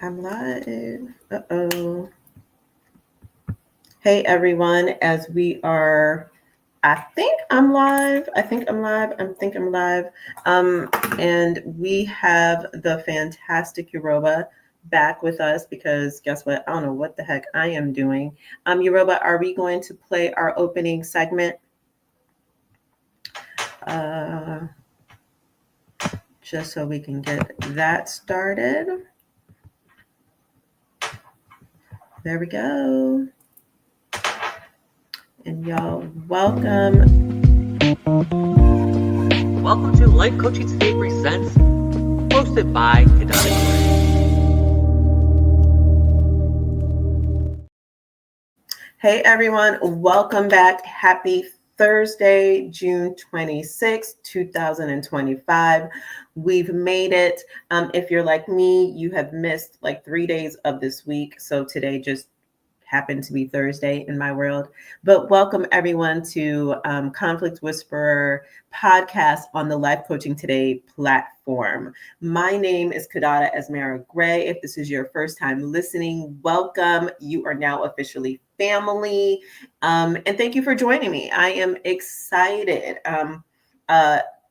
I'm live. Uh-oh. Hey everyone, as we are, I think I'm live. And we have the fantastic Yoruba back with us because guess what? I don't know what the heck I am doing. Yoruba, are we going to play our opening segment? Uh, just so we can get that started. There we go. And y'all, welcome. Welcome to Life Coaching Today Presents, hosted by Kadana Gray. Hey everyone, welcome back. Happy Thursday, June 26, 2025. We've made it. If you're like me, you have missed like 3 days of this week. So today just happened to be Thursday in my world. But welcome everyone to Conflict Whisperer podcast on the Life Coaching Today platform. My name is Kadada Esmera Gray. If this is your first time listening, welcome. You are now officially family. And thank you for joining me. I am excited.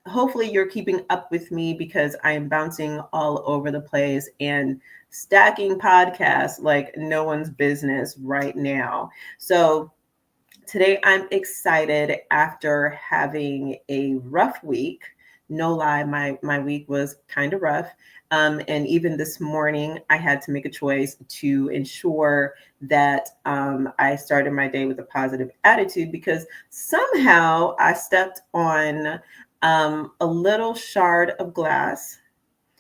Hopefully you're keeping up with me because I am bouncing all over the place and stacking podcasts like no one's business right now. So today I'm excited after having a rough week. No lie, my week was kind of rough. And even this morning, I had to make a choice to ensure that I started my day with a positive attitude because somehow I stepped on a little shard of glass.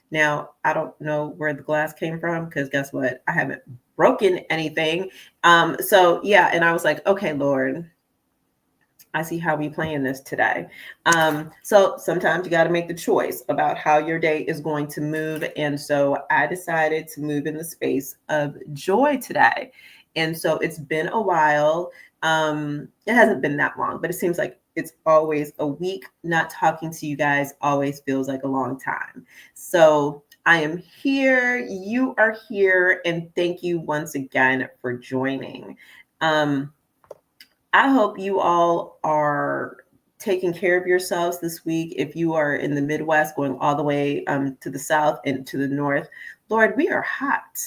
Now, I don't know where the glass came from because guess what? I haven't broken anything. So yeah, and I was like, okay, Lord, I see how we playing this today. So sometimes you got to make the choice about how your day is going to move. And so I decided to move in the space of joy today. And so it's been a while. It hasn't been that long, but it seems like it's always a week. Not talking to you guys always feels like a long time. So I am here. You are here. And thank you once again for joining. I hope you all are taking care of yourselves this week. If you are in the Midwest, going all the way to the South and to the North, Lord, we are hot.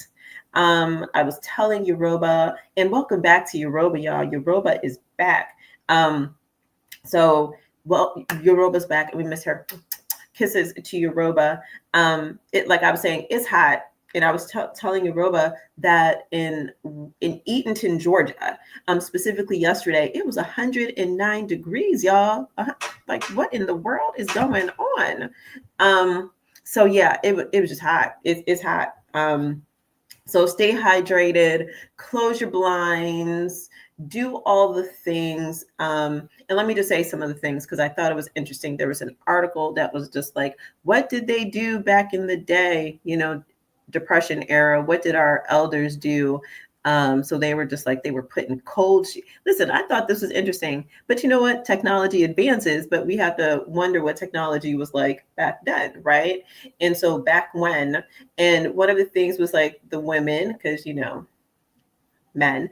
I was telling Yoruba, and welcome back to Yoruba, y'all. Yoruba is back. Yoruba's back, and we miss her. Kisses to Yoruba. Like I was saying, it's hot. And I was telling Yoruba that in Eatonton, Georgia, specifically yesterday, it was 109 degrees, y'all. Like, what in the world is going on? So yeah, it was just hot. It's hot. So stay hydrated, close your blinds, do all the things. And let me just say some of the things because I thought it was interesting. There was an article that was just like, what did they do back in the day? Depression era. What did our elders do? So they were just like, they were putting cold. Listen, I thought this was interesting, but you know what? Technology advances, but we have to wonder what technology was like back then, right? And so back when, and one of the things was like the women, because men,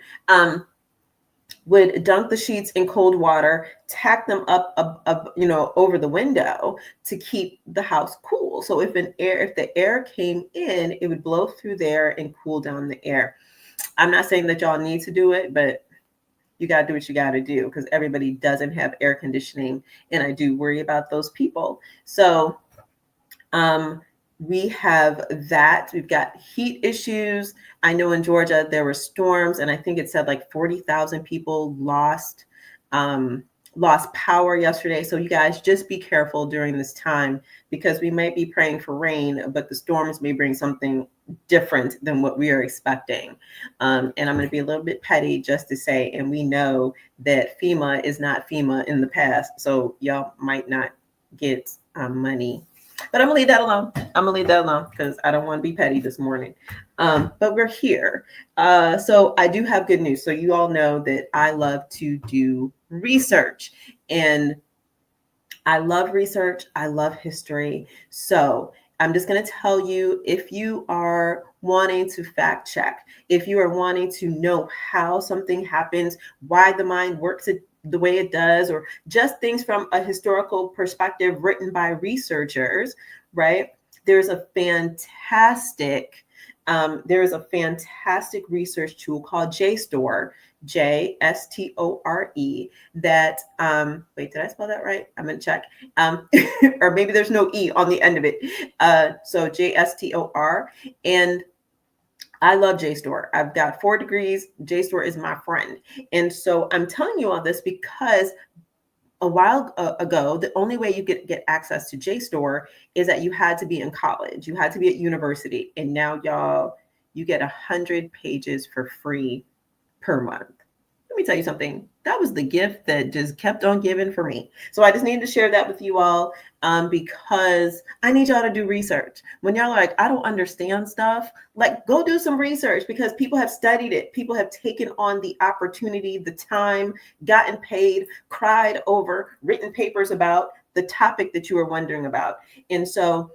would dunk the sheets in cold water, tack them up, over the window to keep the house cool. So if the air came in, it would blow through there and cool down the air. I'm not saying that y'all need to do it, but you got to do what you got to do because everybody doesn't have air conditioning. And I do worry about those people. So, we have that. We've got heat issues. I know in Georgia there were storms, and I think it said like 40,000 people lost power yesterday. So you guys just be careful during this time because we might be praying for rain, but the storms may bring something different than what we are expecting. And I'm going to be a little bit petty just to say, and we know that FEMA is not FEMA in the past, so y'all might not get money. But I'm gonna leave that alone because I don't want to be petty this morning. But we're here. So I do have good news. So you all know that I love to do research, and I love research. I love history. So I'm just going to tell you, if you are wanting to fact check, if you are wanting to know how something happens, why the mind works the way it does, or just things from a historical perspective written by researchers, right? There's a fantastic research tool called JSTOR, JSTORE, that, wait, did I spell that right? I'm going to check. Or maybe there's no E on the end of it. So JSTOR. And I love JSTOR. I've got 4 degrees. JSTOR is my friend. And so I'm telling you all this because a while ago, the only way you get access to JSTOR is that you had to be in college. You had to be at university. And now, y'all, you get 100 pages for free per month. Let me tell you something. That was the gift that just kept on giving for me. So I just needed to share that with you all, because I need y'all to do research. When y'all are like, I don't understand stuff, like, go do some research, because people have studied it. People have taken on the opportunity, the time, gotten paid, cried over, written papers about the topic that you were wondering about. And so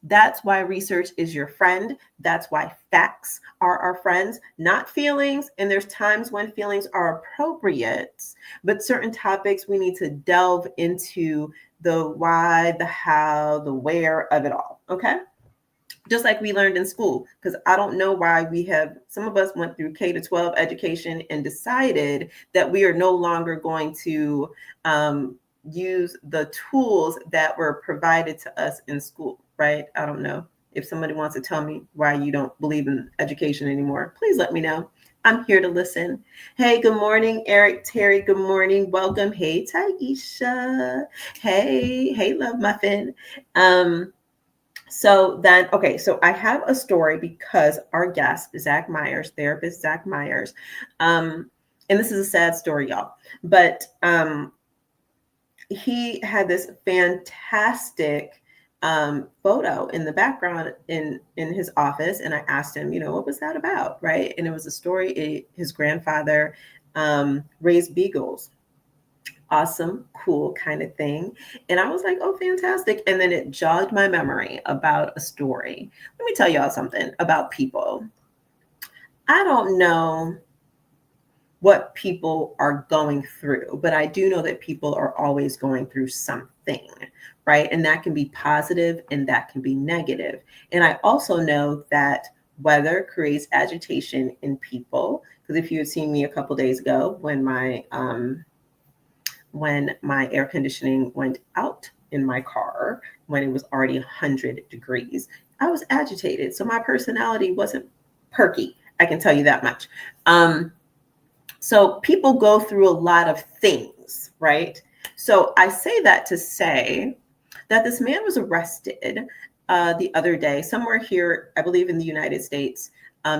that's why research is your friend. That's why facts are our friends, not feelings. And there's times when feelings are appropriate, but certain topics we need to delve into the why, the how, the where of it all. Okay. Just like we learned in school, because I don't know why some of us went through K to 12 education and decided that we are no longer going to use the tools that were provided to us in school, right? I don't know. If somebody wants to tell me why you don't believe in education anymore, please let me know. I'm here to listen. Hey, good morning, Eric, Terry. Good morning. Welcome. Hey, Taisha. Hey, Love Muffin. So I have a story because our guest, Zach Myers, therapist Zach Myers, and this is a sad story, y'all, but he had this fantastic photo in the background in his office, and I asked him, what was that about, right? And it was a story. His grandfather raised beagles. Awesome, cool kind of thing. And I was like, oh, fantastic. And then it jogged my memory about a story. Let me tell y'all something about people. I don't know what people are going through, but I do know that people are always going through something, right? And that can be positive and that can be negative. And I also know that weather creates agitation in people, because if you had seen me a couple days ago when my air conditioning went out in my car when it was already 100 degrees, I was agitated. So my personality wasn't perky. I can tell you that much. So people go through a lot of things, right? So I say that to say that this man was arrested the other day somewhere here, I believe in the United States,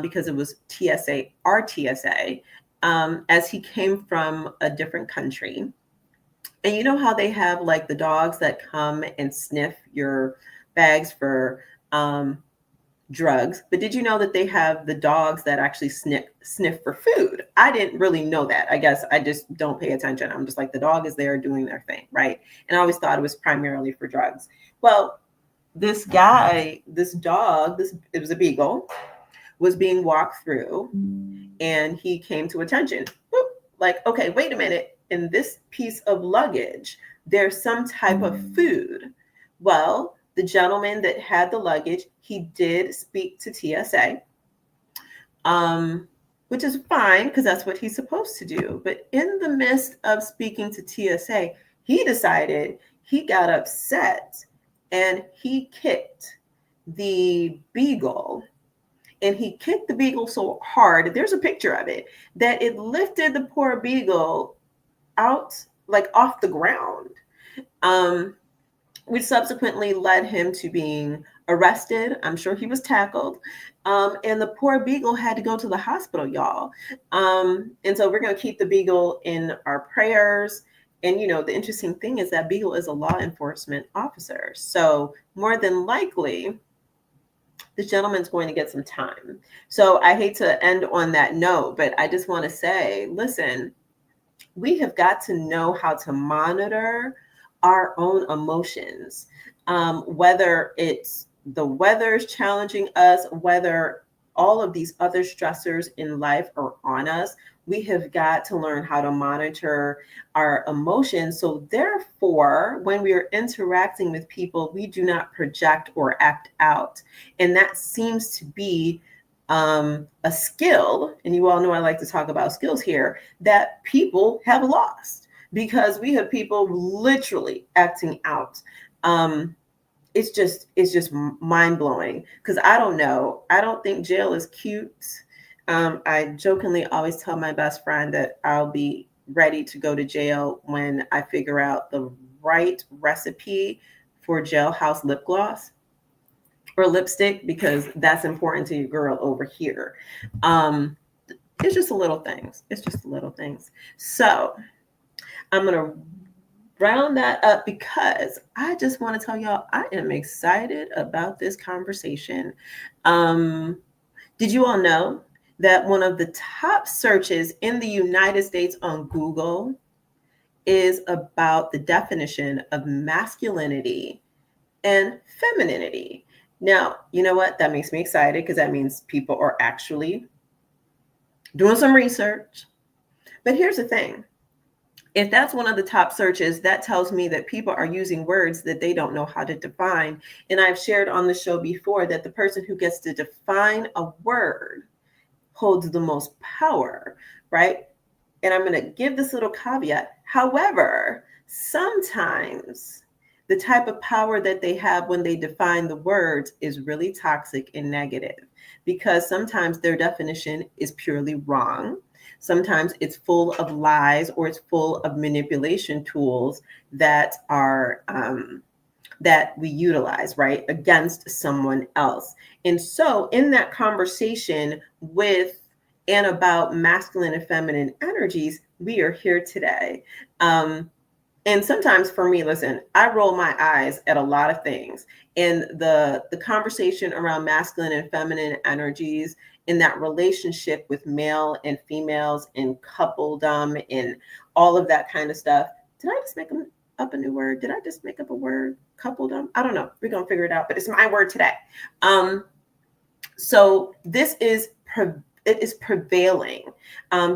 because it was RTSA, as he came from a different country. And you know how they have like the dogs that come and sniff your bags for drugs, but did you know that they have the dogs that actually sniff for food? I didn't really know that. I guess I just don't pay attention. I'm just like, the dog is there doing their thing, right? And I always thought it was primarily for drugs. Well, this dog, it was a beagle, was being walked through, and he came to attention. Whoop, like, okay, wait a minute. In this piece of luggage, there's some type of food. Well, the gentleman that had the luggage, he did speak to TSA, which is fine because that's what he's supposed to do. But in the midst of speaking to TSA, he decided he got upset and he kicked the beagle. And he kicked the beagle so hard, there's a picture of it, that it lifted the poor beagle out, like off the ground, which subsequently led him to being arrested. I'm sure he was tackled. And the poor beagle had to go to the hospital, y'all. And so we're going to keep the beagle in our prayers. And, the interesting thing is that beagle is a law enforcement officer. So more than likely, this gentleman's going to get some time. So I hate to end on that note, but I just want to say, listen, we have got to know how to monitor our own emotions, whether it's the weather's challenging us, whether all of these other stressors in life are on us, we have got to learn how to monitor our emotions. So therefore, when we are interacting with people, we do not project or act out. And that seems to be a skill, and you all know I like to talk about skills here, that people have lost because we have people literally acting out. It's just mind blowing because I don't know. I don't think jail is cute. I jokingly always tell my best friend that I'll be ready to go to jail when I figure out the right recipe for jailhouse lip gloss or lipstick, because that's important to your girl over here. Um, it's just a little things. It's just little things. So I'm gonna round that up because I just want to tell y'all I am excited about this conversation. Did you all know that one of the top searches in the United States on Google is about the definition of masculinity and femininity? Now, you know what? That makes me excited because that means people are actually doing some research. But here's the thing. If that's one of the top searches, that tells me that people are using words that they don't know how to define. And I've shared on the show before that the person who gets to define a word holds the most power, right? And I'm going to give this little caveat. However, sometimes the type of power that they have when they define the words is really toxic and negative, because sometimes their definition is purely wrong. Sometimes it's full of lies, or it's full of manipulation tools that are that we utilize, right, against someone else. And so in that conversation with and about masculine and feminine energies, we are here today. And sometimes for me, listen, I roll my eyes at a lot of things. And the conversation around masculine and feminine energies in that relationship with male and females and coupledom and all of that kind of stuff. Did I just make up a new word? Did I just make up a word? Coupledom? I don't know. We're going to figure it out, but it's my word today. So this is it is prevailing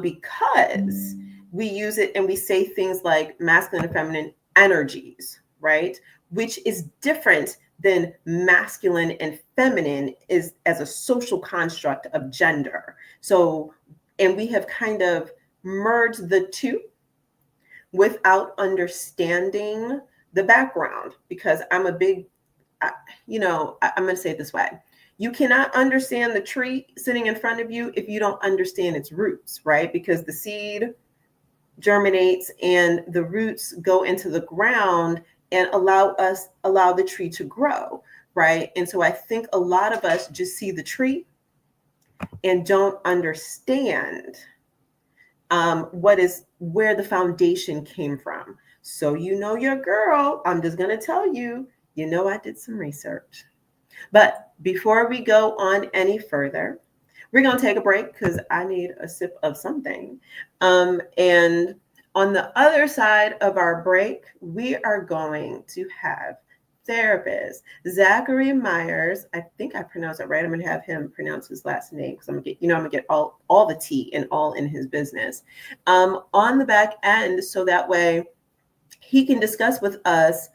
because we use it and we say things like masculine and feminine energies, right? Which is different than masculine and feminine is as a social construct of gender. So, and we have kind of merged the two without understanding the background, because I'm a big, I'm going to say it this way. You cannot understand the tree sitting in front of you if you don't understand its roots, right? Because the seed germinates and the roots go into the ground and allow the tree to grow, right? And so I think a lot of us just see the tree and don't understand where the foundation came from. So your girl, I'm just going to tell you, I did some research. But before we go on any further, we're going to take a break because I need a sip of something. And on the other side of our break, we are going to have therapist Zachary Myers. I think I pronounced it right. I'm going to have him pronounce his last name because I'm going to get all the tea and all in his business on the back end, so that way he can discuss with us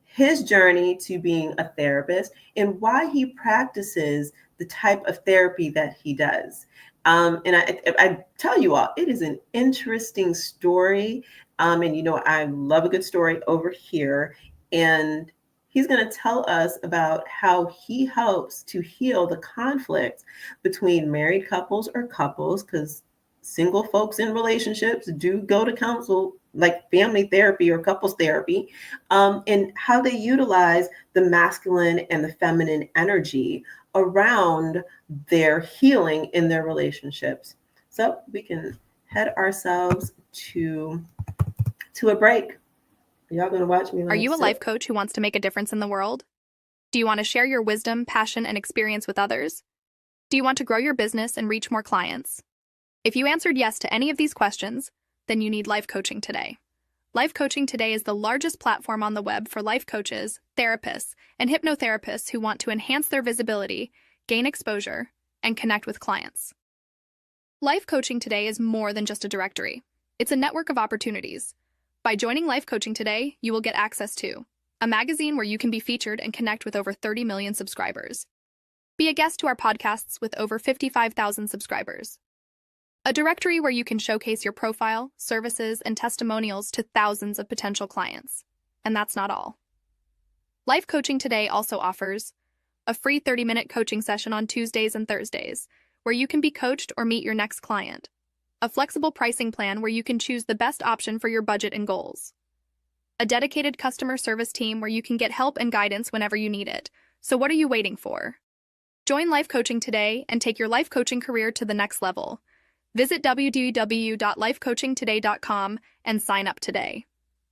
his journey to being a therapist and why he practices the type of therapy that he does. And I tell you all, it is an interesting story. And I love a good story over here. And he's going to tell us about how he helps to heal the conflict between married couples or couples, because single folks in relationships do go to counsel, like family therapy or couples therapy, and how they utilize the masculine and the feminine energy around their healing in their relationships. So we can head ourselves to a break. Y'all gonna watch me? Are you a life coach who wants to make a difference in the world? Do you want to share your wisdom, passion, and experience with others? Do you want to grow your business and reach more clients? If you answered yes to any of these questions, then you need life coaching today. Life Coaching Today is the largest platform on the web for life coaches, therapists, and hypnotherapists who want to enhance their visibility, gain exposure, and connect with clients. Life Coaching Today is more than just a directory. It's a network of opportunities. By joining Life Coaching Today, you will get access to a magazine where you can be featured and connect with over 30 million subscribers. Be a guest to our podcasts with over 55,000 subscribers. A directory where you can showcase your profile, services, and testimonials to thousands of potential clients. And that's not all. Life Coaching Today also offers a free 30-minute coaching session on Tuesdays and Thursdays, where you can be coached or meet your next client. A flexible pricing plan where you can choose the best option for your budget and goals. A dedicated customer service team where you can get help and guidance whenever you need it. So what are you waiting for? Join Life Coaching Today and take your life coaching career to the next level. Visit www.lifecoachingtoday.com and sign up today.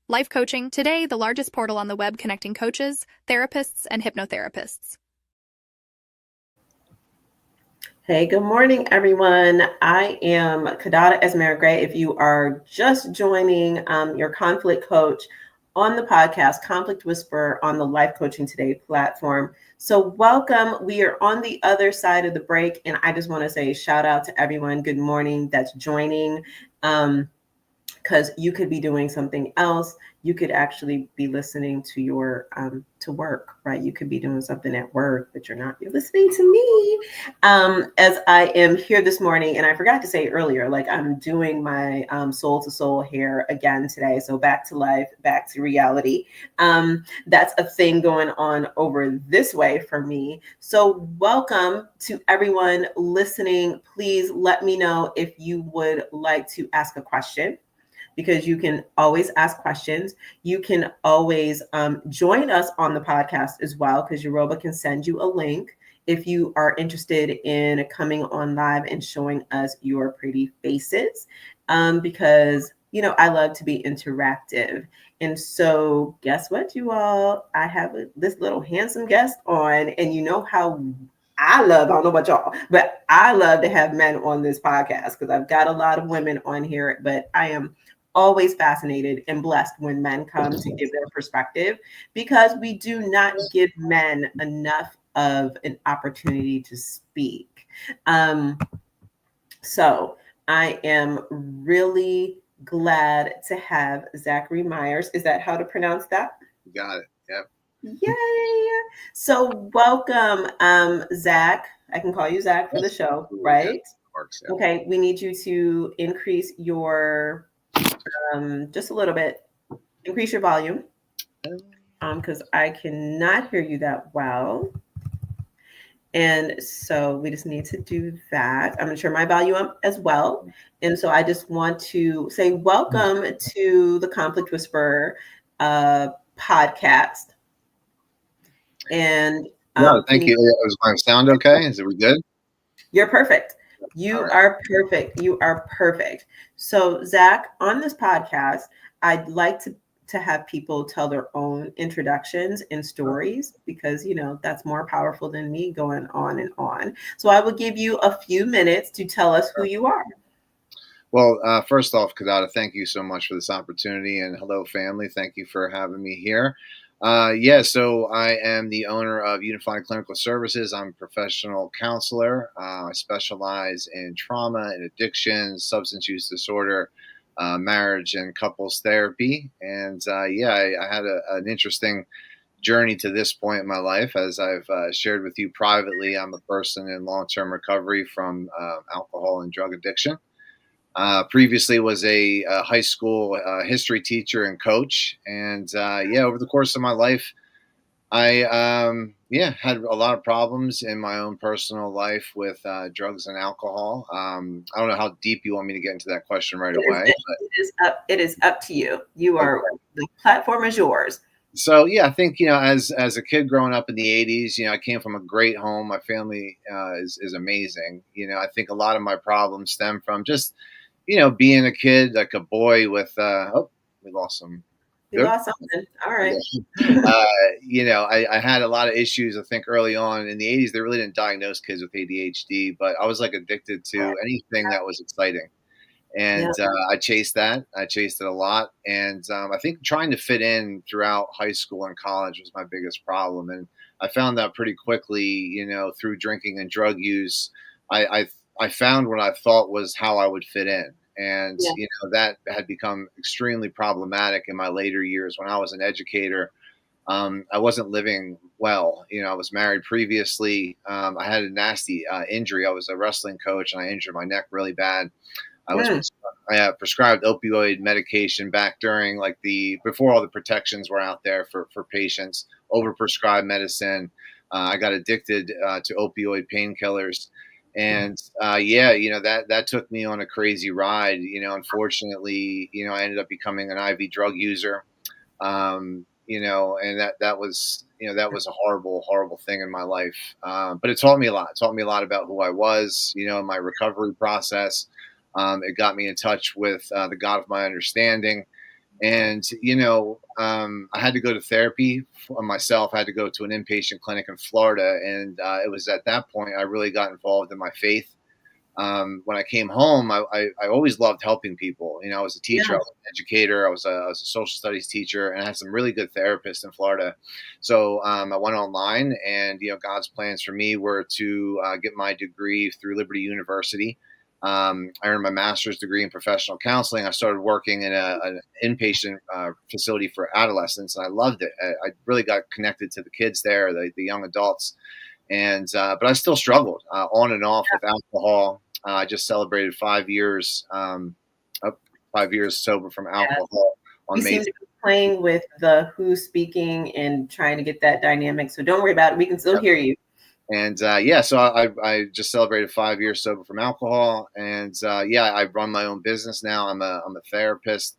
Life Coaching Today, the largest portal on the web connecting coaches, therapists, and hypnotherapists. Hey, good morning, everyone. I am Kadada Esmera Gray. If you are just joining, your conflict coach on the podcast, Conflict Whisperer on the Life Coaching Today platform. So welcome. We are on the other side of the break, and I just want to say shout out to everyone. Good morning that's joining. Because you could be doing something else. You could actually be listening to your to work, right? You could be doing something at work, but you're listening to me. As I am here this morning, and I forgot to say earlier, like I'm doing my soul to soul hair again today. So back to life, back to reality. That's a thing going on over this way for me. So welcome to everyone listening. Please let me know if you would like to ask a question, because you can always ask questions. You can always join us on the podcast as well, because Yoruba can send you a link if you are interested in coming on live and showing us your pretty faces, because, you know, I love to be interactive. And so guess what, you all? I have this little handsome guest on, and you know how I don't know about y'all, but I love to have men on this podcast because I've got a lot of women on here, but I am always fascinated and blessed when men come to give their perspective, because we do not give men enough of an opportunity to speak. So I am really glad to have Zachary Myers. Is that how to pronounce that? You got it. Yep. Yay. So welcome, Zach. I can call you Zach for the show, right? Yeah, works, yeah. Okay, we need you to increase your just a little bit, increase your volume, because I cannot hear you that well. And so we just need to do that. I'm going to turn my volume up as well. And so I just want to say welcome to the Conflict Whisperer podcast. And no, thank you. Is my sound okay? Is it good? You're perfect. You are perfect. You are perfect. So, Zach, on this podcast, I'd like to have people tell their own introductions and stories, because, you know, that's more powerful than me going on and on. So I will give you a few minutes to tell us who you are. Well, first off, Kadada, thank you so much for this opportunity, and hello, family. Thank you for having me here. So I am the owner of Unified Clinical Services. I'm a professional counselor. I specialize in trauma and addiction, substance use disorder, marriage and couples therapy. And I had an interesting journey to this point in my life. As I've shared with you privately, I'm a person in long-term recovery from alcohol and drug addiction. Previously was a high school history teacher and coach. And over the course of my life, I had a lot of problems in my own personal life with drugs and alcohol. I don't know how deep you want me to get into that question right away. It is up to you. The platform is yours. So, I think, as a kid growing up in the 80s, I came from a great home. My family is amazing. I think a lot of my problems stem from just, being a kid, like a boy with, we lost some. You lost something. All right. I had a lot of issues, I think, early on in the 80s. They really didn't diagnose kids with ADHD, but I was like addicted to anything that was exciting. And Yeah. I chased that. I chased it a lot. And I think trying to fit in throughout high school and college was my biggest problem. And I found out pretty quickly, through drinking and drug use, I, I, I found what I thought was how I would fit in. And, Yeah. that had become extremely problematic in my later years when I was an educator. I wasn't living well. I was married previously. I had a nasty injury. I was a wrestling coach and I injured my neck really bad. I was Mm. prescribed opioid medication back during before all the protections were out there for patients. Overprescribed medicine. I got addicted to opioid painkillers, and that took me on a crazy ride. Unfortunately, I ended up becoming an IV drug user. And that was a horrible, horrible thing in my life. But it taught me a lot. It taught me a lot about who I was, in my recovery process. It got me in touch with the God of my understanding. And, I had to go to therapy for myself. I had to go to an inpatient clinic in Florida. And it was at that point I really got involved in my faith. When I came home, I always loved helping people. I was a teacher, I Yeah. was an educator, I was a social studies teacher, and I had some really good therapists in Florida. So I went online, and God's plans for me were to get my degree through Liberty University. I earned my master's degree in professional counseling. I started working in an inpatient facility for adolescents, and I loved it. I really got connected to the kids there, the young adults, and but I still struggled on and off with alcohol. I just celebrated 5 years, 5 years sober from Yeah. alcohol We on May. seem to be playing with the who's speaking and trying to get that dynamic. So don't worry about it. We can still hear you. And so I just celebrated 5 years sober from alcohol, and I run my own business now. I'm a therapist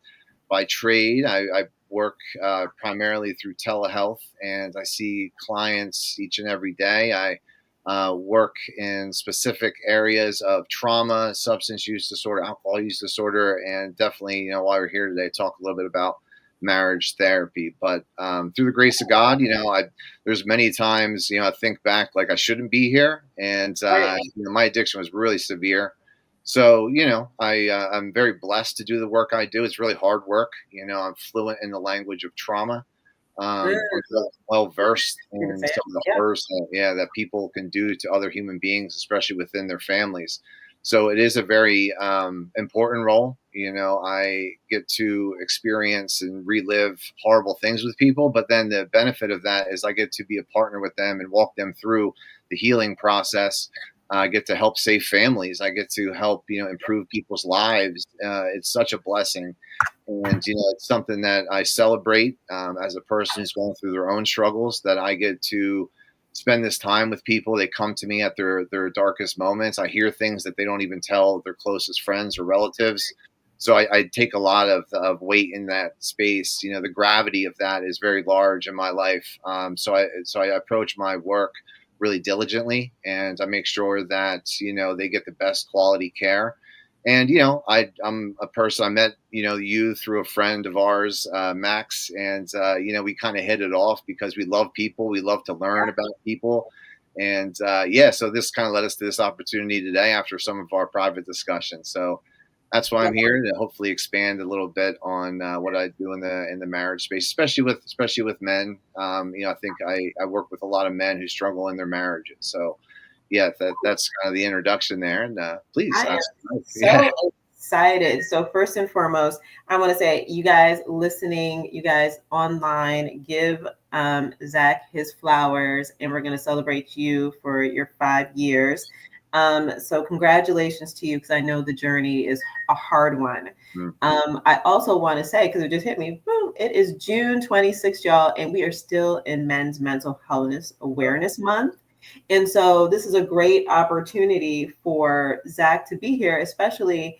by trade. I work primarily through telehealth, and I see clients each and every day. I work in specific areas of trauma, substance use disorder, alcohol use disorder, and definitely, while we're here today, talk a little bit about marriage therapy. But through the grace of God, there's many times, I think back like I shouldn't be here, and Right. my addiction was really severe. So, I'm very blessed to do the work I do. It's really hard work. I'm fluent in the language of trauma. Mm. I'm well versed You can in say it. some of the Yeah. horrors that people can do to other human beings, especially within their families. So it is a very important role. I get to experience and relive horrible things with people, but then the benefit of that is I get to be a partner with them and walk them through the healing process. I get to help save families. I get to help, improve people's lives. It's such a blessing. And, it's something that I celebrate as a person who's going through their own struggles, that I get to spend this time with people. They come to me at their darkest moments. I hear things that they don't even tell their closest friends or relatives. So I take a lot of weight in that space. The gravity of that is very large in my life. So I approach my work really diligently, and I make sure that, they get the best quality care. And I'm a person. I met you through a friend of ours, Max, and we kind of hit it off because we love people. We love to learn about people, and so this kind of led us to this opportunity today after some of our private discussions. So that's why I'm here, to hopefully expand a little bit on what I do in the marriage space, especially with men. I think I work with a lot of men who struggle in their marriages. So yeah, that's kind of the introduction there. And please I am ask. Yeah. so excited. So first and foremost, I want to say, you guys listening, you guys online, give Zach his flowers, and we're going to celebrate you for your 5 years. So congratulations to you, because I know the journey is a hard one. Mm. I also want to say, because it just hit me, boom, it is June 26th, y'all, and we are still in Men's Mental Wellness Awareness Month. And so this is a great opportunity for Zach to be here, especially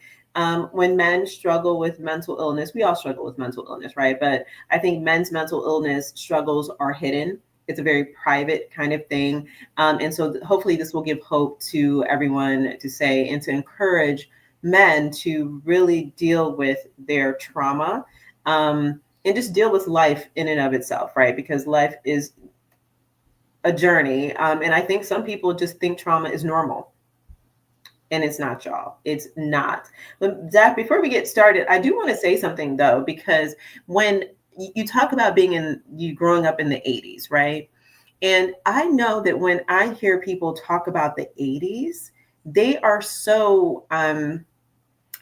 when men struggle with mental illness. We all struggle with mental illness, right? But I think men's mental illness struggles are hidden. It's a very private kind of thing. And so hopefully this will give hope to everyone to say, and to encourage men to really deal with their trauma, and just deal with life in and of itself, right? Because life is a journey. And I think some people just think trauma is normal. And it's not, y'all. It's not. But Zach, before we get started, I do want to say something though, because when you talk about you growing up in the 80s, right? And I know that when I hear people talk about the 80s, they are so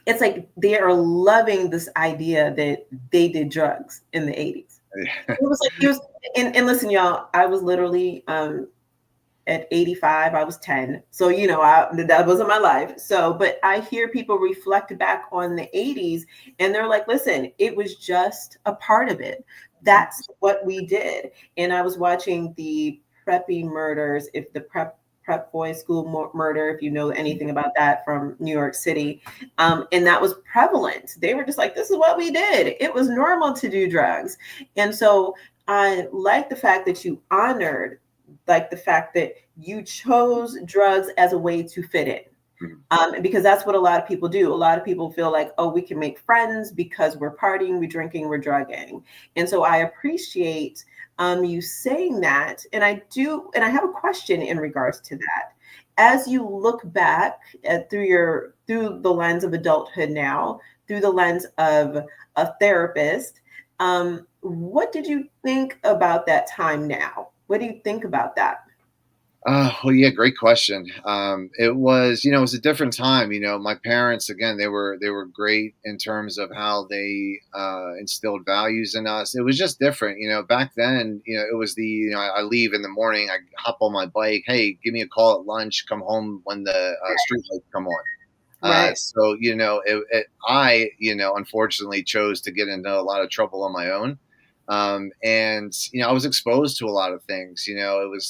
it's like they are loving this idea that they did drugs in the 80s. It was like it was and listen, y'all, I was literally at 85, I was 10. So, that wasn't my life. So, but I hear people reflect back on the 80s and they're like, listen, it was just a part of it. That's what we did. And I was watching the Preppy murders, if the prep boys school murder, if you know anything about that from New York City. And that was prevalent. They were just like, this is what we did. It was normal to do drugs. And so I like the fact that you honored like the fact that you chose drugs as a way to fit in. Because that's what a lot of people do. A lot of people feel like, oh, we can make friends because we're partying, we're drinking, we're drugging. And so I appreciate you saying that. And I have a question in regards to that. As you look back through the lens of adulthood now, through the lens of a therapist, what did you think about that time now? What do you think about that? Well, yeah, great question. It was a different time. My parents, again, they were great in terms of how they instilled values in us. It was just different. Back then, it was I leave in the morning, I hop on my bike. Hey, give me a call at lunch. Come home when the street lights come on. Right. So, I, unfortunately chose to get into a lot of trouble on my own. And I was exposed to a lot of things.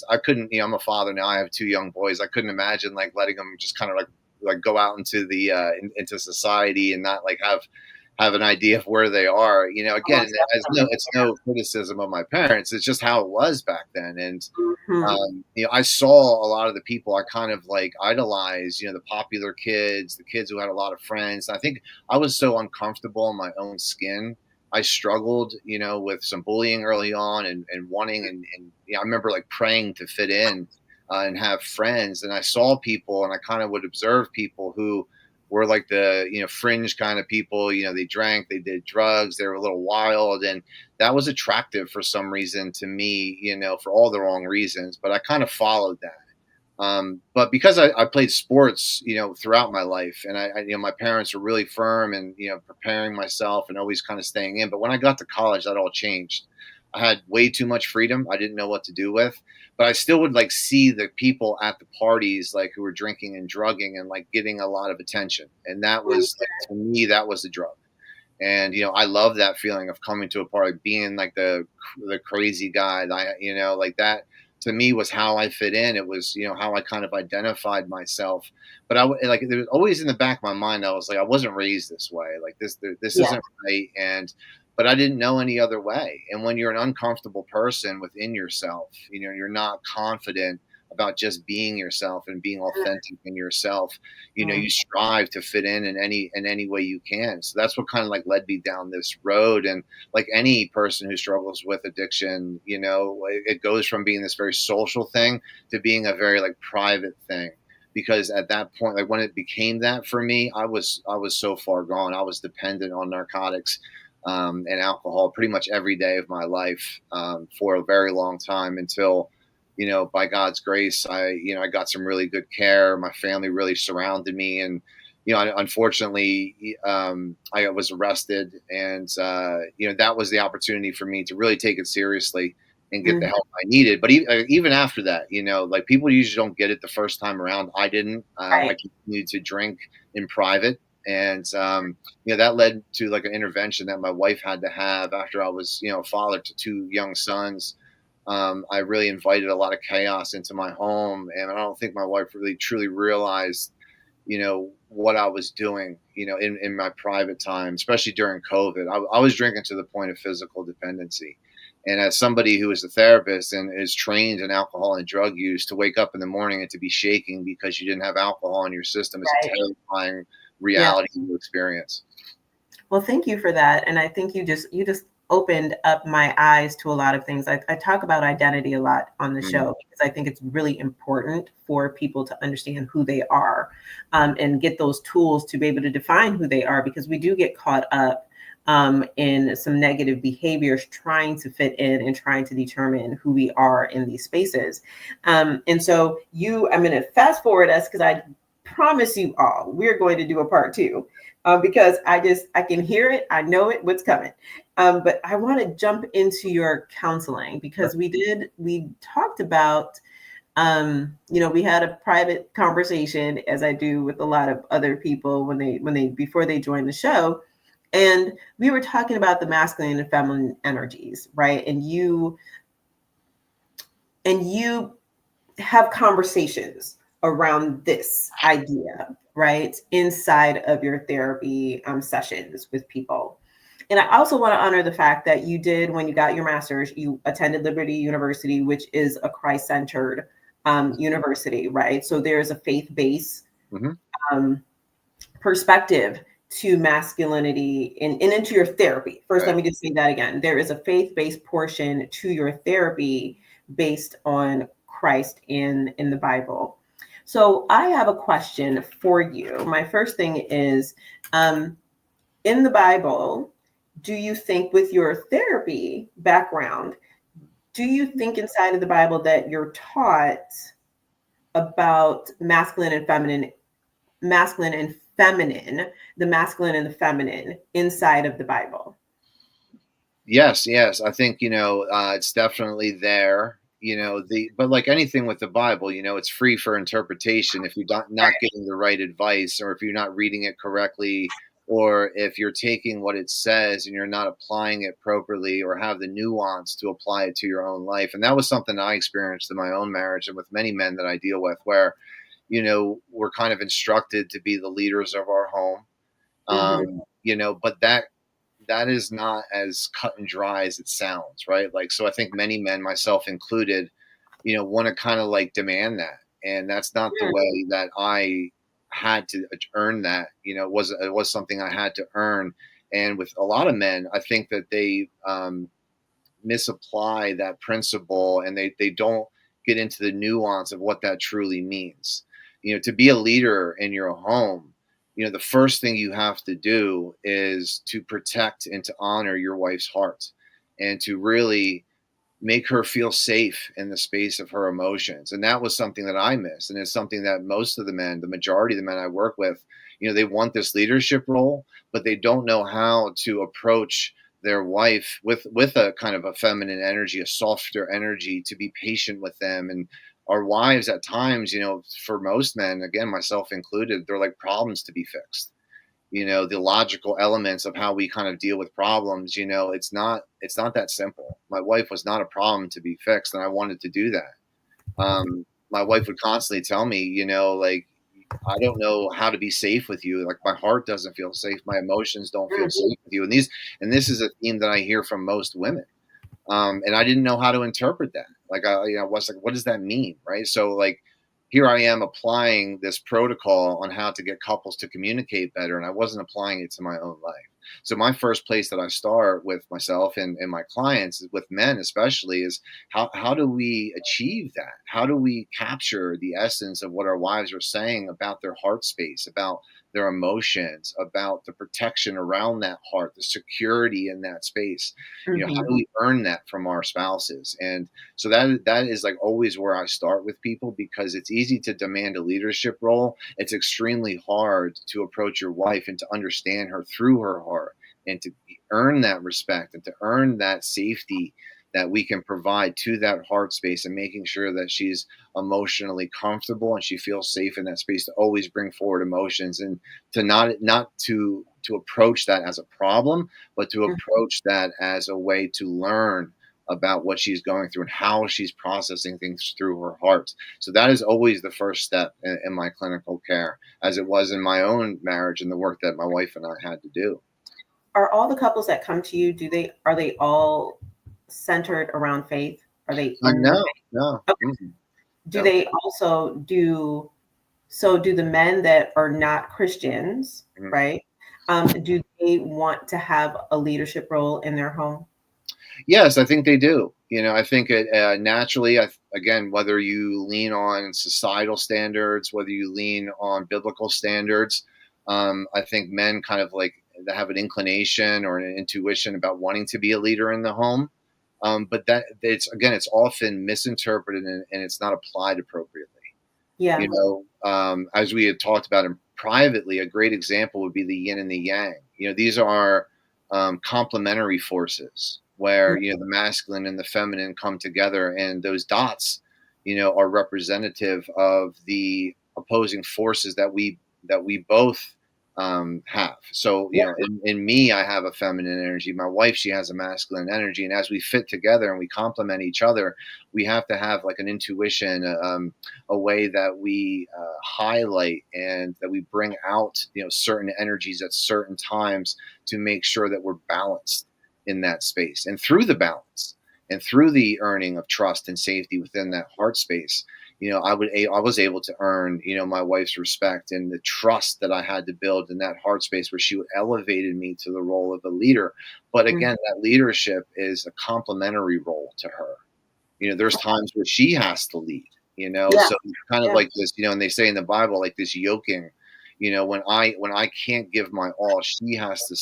I couldn't. I'm a father now. I have two young boys. I couldn't imagine like letting them just kind of like go out into the into society and not like have an idea of where they are. Again, it's no criticism of my parents. It's just how it was back then. And I saw a lot of the people I kind of like idolized. The popular kids, the kids who had a lot of friends. I think I was so uncomfortable in my own skin. I struggled, with some bullying early on and wanting and I remember like praying to fit in and have friends. And I saw people and I kind of would observe people who were like the, fringe kind of people. They drank, they did drugs, they were a little wild. And that was attractive for some reason to me, for all the wrong reasons. But I kind of followed that. But because I played sports, throughout my life, and my parents were really firm and preparing myself and always kind of staying in. But when I got to college, that all changed. I had way too much freedom. I didn't know what to do with, but I still would like see the people at the parties like who were drinking and drugging and like getting a lot of attention, and that was like, to me that was the drug. And I love that feeling of coming to a party, being like the crazy guy. Like that to me was how I fit in. It was, how I kind of identified myself. But like there was always in the back of my mind, I was like, I wasn't raised this way. Like this isn't right. But I didn't know any other way. And when you're an uncomfortable person within yourself, you're not confident about just being yourself and being authentic in yourself. You strive to fit in any way you can. So that's what kind of like led me down this road. And like any person who struggles with addiction, it goes from being this very social thing to being a very like private thing. Because at that point, like when it became that for me, I was so far gone. I was dependent on narcotics and alcohol pretty much every day of my life for a very long time until, by God's grace, I got some really good care. My family really surrounded me. And, unfortunately, I was arrested. And, that was the opportunity for me to really take it seriously and get the help I needed. But even after that, like people usually don't get it the first time around. I didn't. I continued to drink in private. And, that led to like an intervention that my wife had to have after I was, a father to two young sons. I really invited a lot of chaos into my home. And I don't think my wife really truly realized, what I was doing, in my private time, especially during COVID. I was drinking to the point of physical dependency. And as somebody who is a therapist and is trained in alcohol and drug use, to wake up in the morning and to be shaking because you didn't have alcohol in your system is a terrifying reality to experience. Well, thank you for that. And I think you just opened up my eyes to a lot of things. I talk about identity a lot on the show because I think it's really important for people to understand who they are, and get those tools to be able to define who they are, because we do get caught up in some negative behaviors trying to fit in and trying to determine who we are in these spaces. And so I'm going to fast forward us because I promise you all we're going to do a part two, because I can hear it. I know it, what's coming. But I want to jump into your counseling because we talked about, we had a private conversation, as I do with a lot of other people before they join the show. And we were talking about the masculine and feminine energies, right? And you have conversations around this idea, right, inside of your therapy sessions with people. And I also want to honor the fact that you did, when you got your master's, you attended Liberty University, which is a Christ-centered university, right? So there's a faith-based perspective to masculinity and into your therapy. First, Let me just say that again. There is a faith-based portion to your therapy based on Christ in the Bible. So I have a question for you. My first thing is, in the Bible, do you think, with your therapy background, do you think inside of the Bible that you're taught about masculine and feminine, the masculine and the feminine inside of the Bible? Yes. I think, it's definitely there, but like anything with the Bible, it's free for interpretation. If you're not getting the right advice, or if you're not reading it correctly, or if you're taking what it says and you're not applying it properly, or have the nuance to apply it to your own life. And that was something I experienced in my own marriage and with many men that I deal with, where, we're kind of instructed to be the leaders of our home. But that is not as cut and dry as it sounds, right? Like, so I think many men, myself included, want to kind of like demand that. And that's not the way that I had to earn that. It was something I had to earn. And with a lot of men, I think that they misapply that principle, and they don't get into the nuance of what that truly means. To be a leader in your home, the first thing you have to do is to protect and to honor your wife's heart, and to really make her feel safe in the space of her emotions. And that was something that I missed. And it's something that most of the men, the majority of the men I work with, they want this leadership role, but they don't know how to approach their wife with a kind of a feminine energy, a softer energy, to be patient with them. And our wives at times, for most men, again, myself included, they're like problems to be fixed. The logical elements of how we kind of deal with problems, it's not that simple. My wife was not a problem to be fixed, and I wanted to do that. My wife would constantly tell me, like, I don't know how to be safe with you. Like, my heart doesn't feel safe. My emotions don't feel safe with you. And this is a theme that I hear from most women. And I didn't know how to interpret that. Like, I was like, what does that mean? Right. So like, here I am applying this protocol on how to get couples to communicate better, and I wasn't applying it to my own life. So my first place that I start with myself and my clients, with men especially, is how do we achieve that? How do we capture the essence of what our wives are saying about their heart space, about their emotions, about the protection around that heart, the security in that space? How do we earn that from our spouses? And so that is like always where I start with people, because it's easy to demand a leadership role. It's extremely hard to approach your wife and to understand her through her heart, and to earn that respect and to earn that safety that we can provide to that heart space, and making sure that she's emotionally comfortable and she feels safe in that space to always bring forward emotions, and to not to approach that as a problem, but to approach that as a way to learn about what she's going through and how she's processing things through her heart. So that is always the first step in my clinical care, as it was in my own marriage and the work that my wife and I had to do. Are all the couples that come to you, are they all centered around faith? Are they? No. Okay. Do they also do the men that are not Christians, right? Do they want to have a leadership role in their home? Yes, I think they do. I think it naturally, again, whether you lean on societal standards, whether you lean on biblical standards, I think men kind of like they have an inclination or an intuition about wanting to be a leader in the home. But that it's often misinterpreted and it's not applied appropriately. Yeah. As we had talked about in privately, a great example would be the yin and the yang. These are complementary forces where the masculine and the feminine come together, and those dots, are representative of the opposing forces that we both have. So, Yeah. in me, I have a feminine energy. My wife, she has a masculine energy, and as we fit together and we complement each other, we have to have like an intuition, a way that we highlight and that we bring out, certain energies at certain times to make sure that we're balanced in that space, and through the balance and through the earning of trust and safety within that heart space, I was able to earn, my wife's respect and the trust that I had to build in that heart space where she elevated me to the role of a leader. But Mhm. again, that leadership is a complementary role to her. There's times where she has to lead, Yeah. so it's kind of Yeah. like this, and they say in the Bible, like this yoking, when I can't give my all, she has to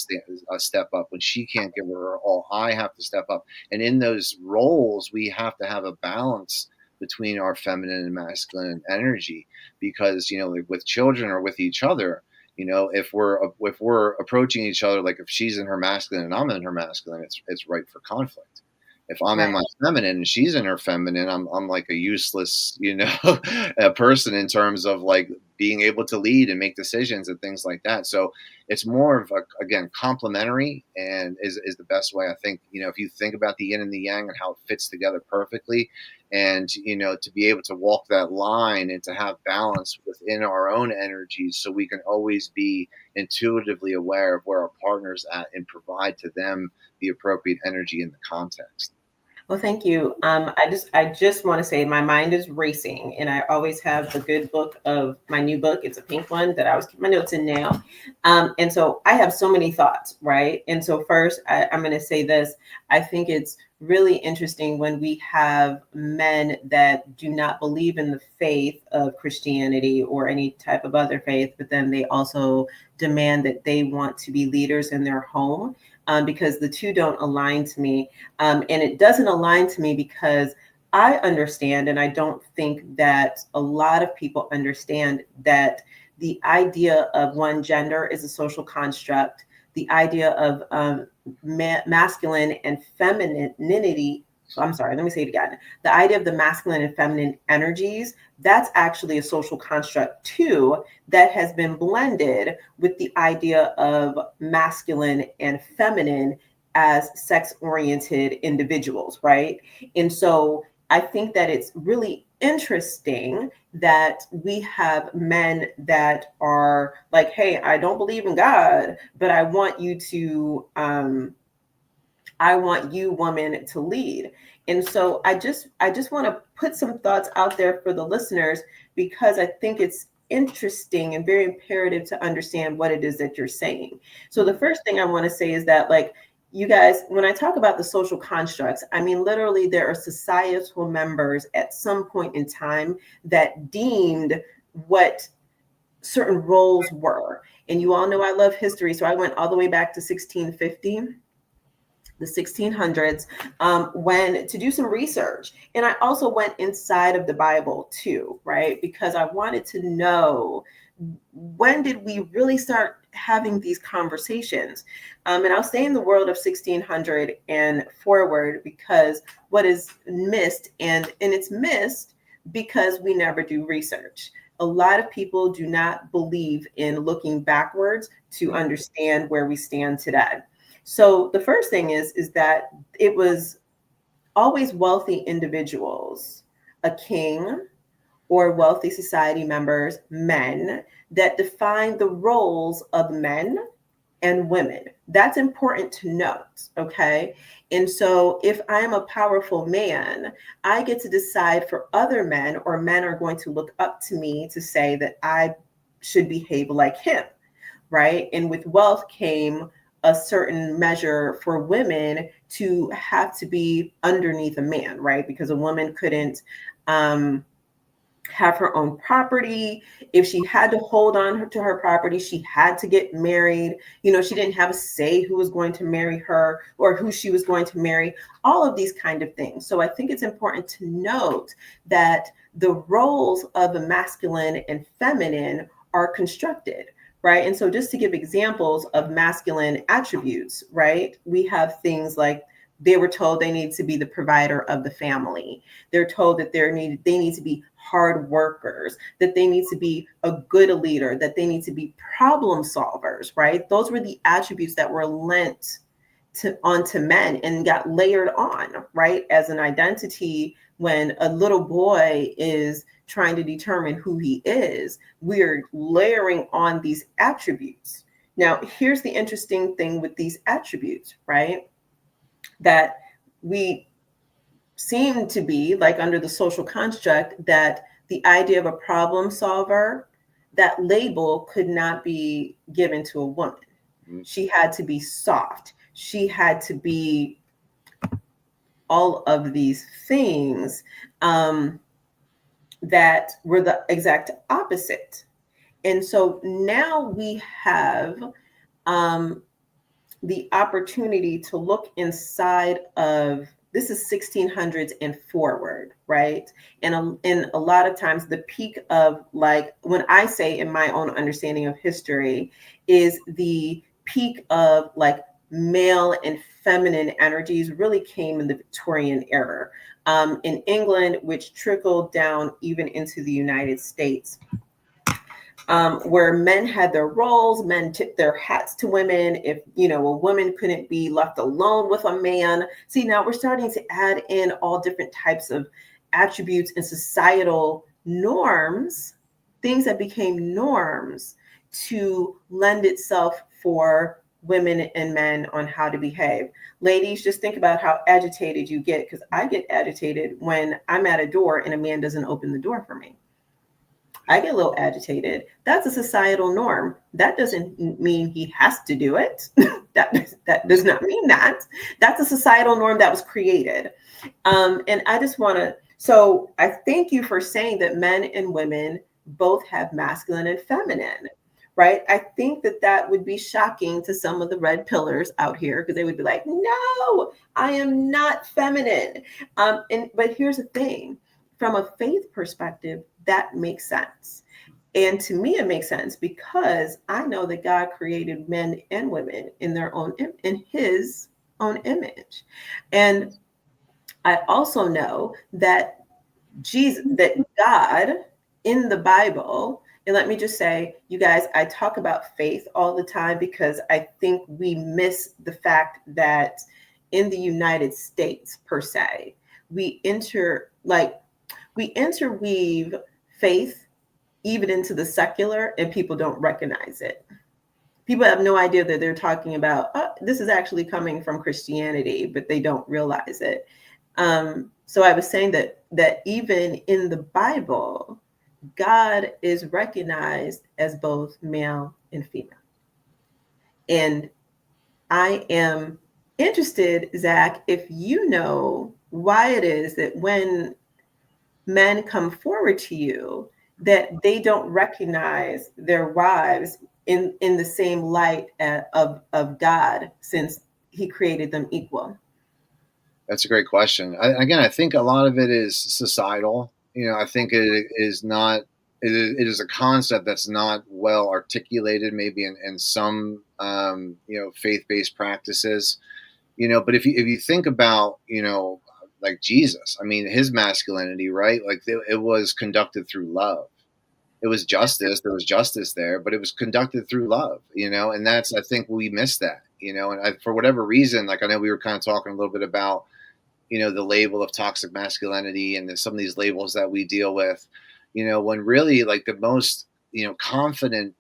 step up. When she can't give her all, I have to step up. And in those roles, we have to have a balance between our feminine and masculine energy, because like with children or with each other, if we're approaching each other, like if she's in her masculine and I'm in her masculine, it's ripe for conflict. If I'm in Right. my feminine and she's in her feminine, I'm like a useless, a person in terms of like being able to lead and make decisions and things like that. So it's more of again, complementary, and is the best way. I think, if you think about the yin and the yang and how it fits together perfectly, and to be able to walk that line and to have balance within our own energies, so we can always be intuitively aware of where our partner's at and provide to them the appropriate energy in the context. Well, thank you. I just want to say my mind is racing, and I always have the good book of my new book. It's a pink one that I was keeping my notes in now, and so I have so many thoughts, right? And so first, I'm going to say this. I think it's really interesting when we have men that do not believe in the faith of Christianity or any type of other faith, but then they also demand that they want to be leaders in their home, because the two don't align to me. And it doesn't align to me because I understand, and I don't think that a lot of people understand, that the idea of one gender is a social construct. The idea of masculine and femininity. I'm sorry, let me say it again. The idea of the masculine and feminine energies, that's actually a social construct too, that has been blended with the idea of masculine and feminine as sex oriented individuals, right? And so I think that it's really interesting that we have men that are like, hey, I don't believe in God, but I want you, woman, to lead. And so I just want to put some thoughts out there for the listeners, because I think it's interesting and very imperative to understand what it is that you're saying. So the first thing I want to say is that, like, you guys, when I talk about the social constructs, I mean literally there are societal members at some point in time that deemed what certain roles were. And you all know I love history, so I went all the way back to 1650, the 1600s, when to do some research. And I also went inside of the Bible too, right? Because I wanted to know, when did we really start having these conversations? And I'll stay in the world of 1600 and forward, because what is missed, and it's missed because we never do research. A lot of people do not believe in looking backwards to understand where we stand today. So the first thing is that it was always wealthy individuals, a king or wealthy society members, men, that define the roles of men and women. That's important to note, okay? And so if I'm a powerful man, I get to decide for other men, or men are going to look up to me to say that I should behave like him, right? And with wealth came a certain measure for women to have to be underneath a man, right? Because a woman couldn't have her own property. If she had to hold on to her property, she had to get married. You know, she didn't have a say who was going to marry her or who she was going to marry, all of these kind of things. So I think it's important to note that the roles of the masculine and feminine are constructed, right? And so just to give examples of masculine attributes, right? We have things like they were told they need to be the provider of the family. They're told that they need to be hard workers, that they need to be a good leader, that they need to be problem solvers, right? Those were the attributes that were lent onto men and got layered on, right? As an identity, when a little boy is trying to determine who he is, we're layering on these attributes. Now, here's the interesting thing with these attributes, right? That we seem to be like under the social construct that the idea of a problem solver, that label could not be given to a woman. She had to be soft. She had to be all of these things that were the exact opposite. And so now we have the opportunity to look inside of, this is 1600s and forward, right? And a lot of times the peak of, like, when I say in my own understanding of history, is the peak of like male and feminine energies really came in the Victorian era in England, which trickled down even into the United States. Where men had their roles, men tipped their hats to women. If, you know, a woman couldn't be left alone with a man. See, now we're starting to add in all different types of attributes and societal norms, things that became norms to lend itself for women and men on how to behave. Ladies, just think about how agitated you get, because I get agitated when I'm at a door and a man doesn't open the door for me. I get a little agitated. That's a societal norm. That doesn't mean he has to do it. that does not mean that. That's a societal norm that was created. And I just want to, so I thank you for saying that men and women both have masculine and feminine, right? I think that that would be shocking to some of the red pillars out here, because they would be like, no, I am not feminine. But here's the thing, from a faith perspective, that makes sense. And to me, it makes sense because I know that God created men and women in their own, in his own image. And I also know that that God in the Bible, and let me just say, you guys, I talk about faith all the time because I think we miss the fact that in the United States, per se, we interweave faith even into the secular, and people don't recognize it. People have no idea that they're talking about, oh, this is actually coming from Christianity, but they don't realize it. So I was saying that even in the Bible, God is recognized as both male and female. And I am interested, Zach, if you know why it is that when men come forward to you, that they don't recognize their wives in the same light of God, since he created them equal. That's a great question. I think a lot of it is societal. You know, I think it is not. It is a concept that's not well articulated, maybe in some faith-based practices. You know, but if you think about, you know, like Jesus, I mean, his masculinity, right? Like it was conducted through love. It was justice. There was justice there, but it was conducted through love, you know, and I think we miss that, you know, and for whatever reason, like I know we were kind of talking a little bit about, you know, the label of toxic masculinity and some of these labels that we deal with, you know, when really like the most, you know, confident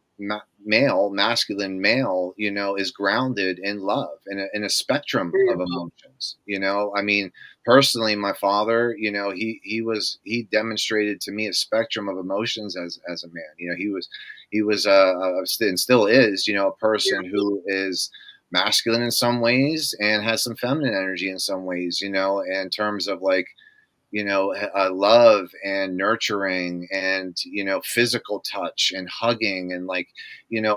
masculine male, you know, is grounded in love in a spectrum of emotions. You know, I mean, personally, my father, you know, he demonstrated to me a spectrum of emotions as a man. You know, he was and still is, you know, a person who is masculine in some ways and has some feminine energy in some ways, in terms of like, love and nurturing and, physical touch and hugging and like,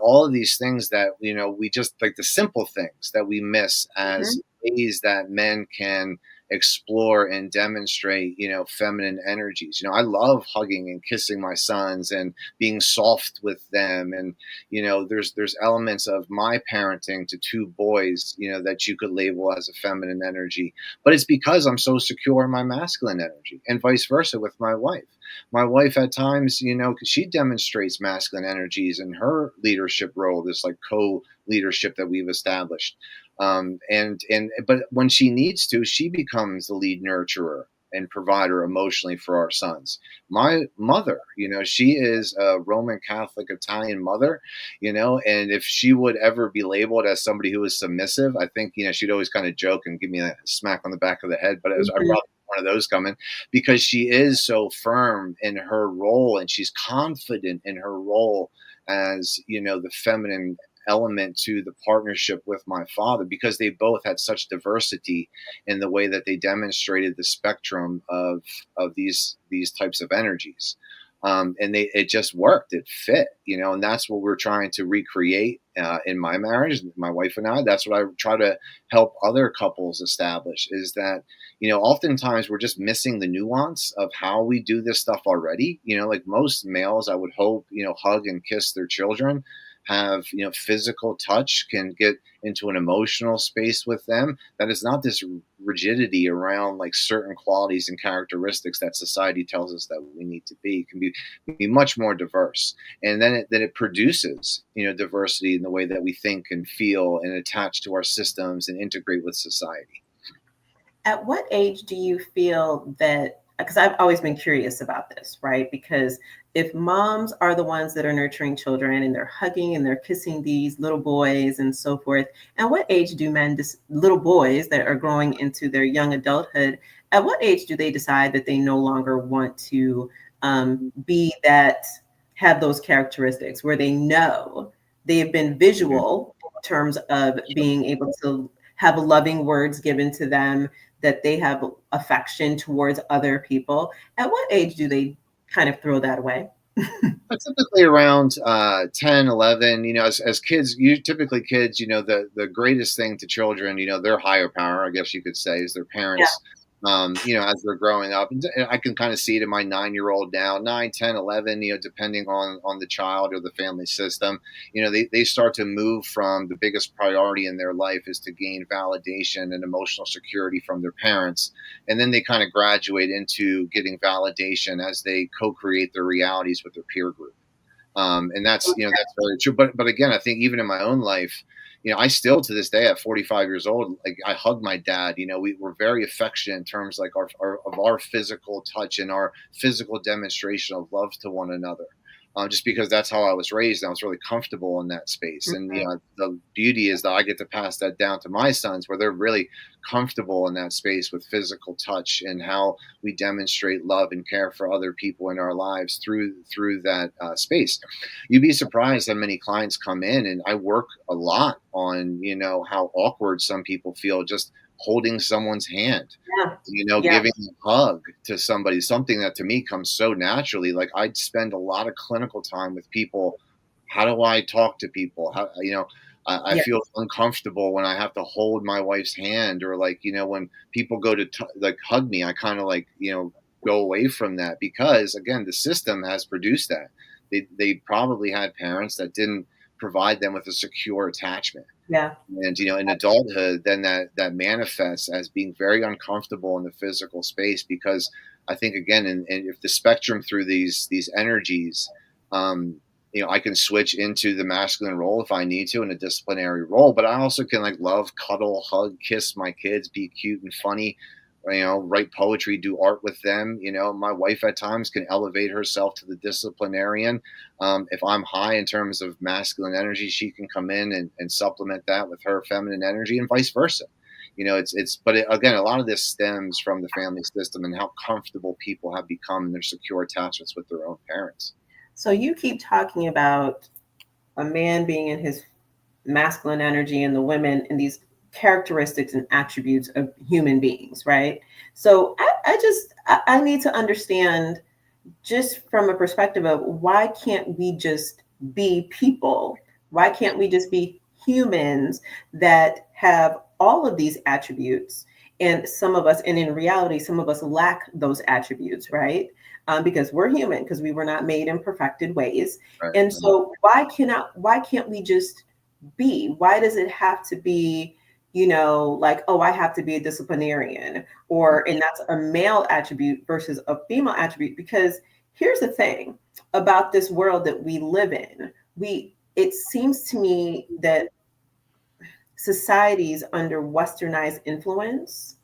all of these things that, we just like the simple things that we miss as Mhm. ways that men can explore and demonstrate, feminine energies. I love hugging and kissing my sons and being soft with them. And, there's elements of my parenting to two boys, that you could label as a feminine energy, but it's because I'm so secure in my masculine energy, and vice versa with my wife. My wife, at times, 'cause she demonstrates masculine energies in her leadership role, this like co leadership that we've established. But when she needs to, she becomes the lead nurturer and provider emotionally for our sons. My mother, she is a Roman Catholic Italian mother, and if she would ever be labeled as somebody who is submissive, I think, she'd always kind of joke and give me a smack on the back of the head, but I Mhm. brought one of those coming because she is so firm in her role and she's confident in her role as, the feminine element to the partnership with my father, because they both had such diversity in the way that they demonstrated the spectrum of these types of energies. And it just worked. It fit, and that's what we're trying to recreate in my marriage, my wife and I. That's what I try to help other couples establish, is that, oftentimes we're just missing the nuance of how we do this stuff already. Like most males, I would hope, hug and kiss their children, have, physical touch, can get into an emotional space with them. That is not this rigidity around like certain qualities and characteristics that society tells us that we need to be. It can be much more diverse. And then it produces, diversity in the way that we think and feel and attach to our systems and integrate with society. At what age do you feel that, because I've always been curious about this, right? Because if moms are the ones that are nurturing children and they're hugging and they're kissing these little boys and so forth, at what age do men, little boys that are growing into their young adulthood, at what age do they decide that they no longer want to be that, have those characteristics where they know they have been Mhm. visual in terms of being able to have loving words given to them, that they have affection towards other people? At what age do they kind of throw that away? Typically around 10, 11, as kids, typically kids, the greatest thing to children, their higher power, I guess you could say, is their Yeah. parents, as they're growing up. And I can kind of see it in my 9-year-old now, 9, 10, 11, depending on the child or the family system, they start to move from the biggest priority in their life is to gain validation and emotional security from their parents. And then they kind of graduate into getting validation as they co-create their realities with their peer group. And that's very true. But again, I think even in my own life, I still to this day at 45 years old, like I hug my dad. We were very affectionate in terms like our physical touch and our physical demonstration of love to one another. Just because that's how I was raised, and I was really comfortable in that space. And Mhm. the beauty is that I get to pass that down to my sons, where they're really comfortable in that space with physical touch and how we demonstrate love and care for other people in our lives through that space. You'd be surprised how many clients come in, and I work a lot on how awkward some people feel just holding someone's hand, Yeah. Yeah. giving a hug to somebody, something that to me comes so naturally. Like I'd spend a lot of clinical time with people. How do I talk to people? How, I Yeah. feel uncomfortable when I have to hold my wife's hand, or like, when people go to like hug me, I kind of like, go away from that, because again, the system has produced that. They probably had parents that didn't provide them with a secure attachment. Yeah. And in adulthood, then that manifests as being very uncomfortable in the physical space, because I think again, and if the spectrum through these energies, um, I can switch into the masculine role if I need to in a disciplinary role, but I also can like love, cuddle, hug, kiss my kids, be cute and funny, write poetry, do art with them. My wife at times can elevate herself to the disciplinarian. If I'm high in terms of masculine energy, she can come in and supplement that with her feminine energy, and vice versa. Again, a lot of this stems from the family system and how comfortable people have become in their secure attachments with their own parents. So you keep talking about a man being in his masculine energy and the women and these characteristics and attributes of human beings, right? So I need to understand, just from a perspective of, why can't we just be people? Why can't we just be humans that have all of these attributes? And some of us, and in reality, some of us lack those attributes, right? Because we're human, because we were not made in perfected ways. Right. And so why can't we just be? Why does it have to be, like, oh, I have to be a disciplinarian, and that's a male attribute versus a female attribute? Because here's the thing about this world that we live in. It seems to me that societies under westernized influence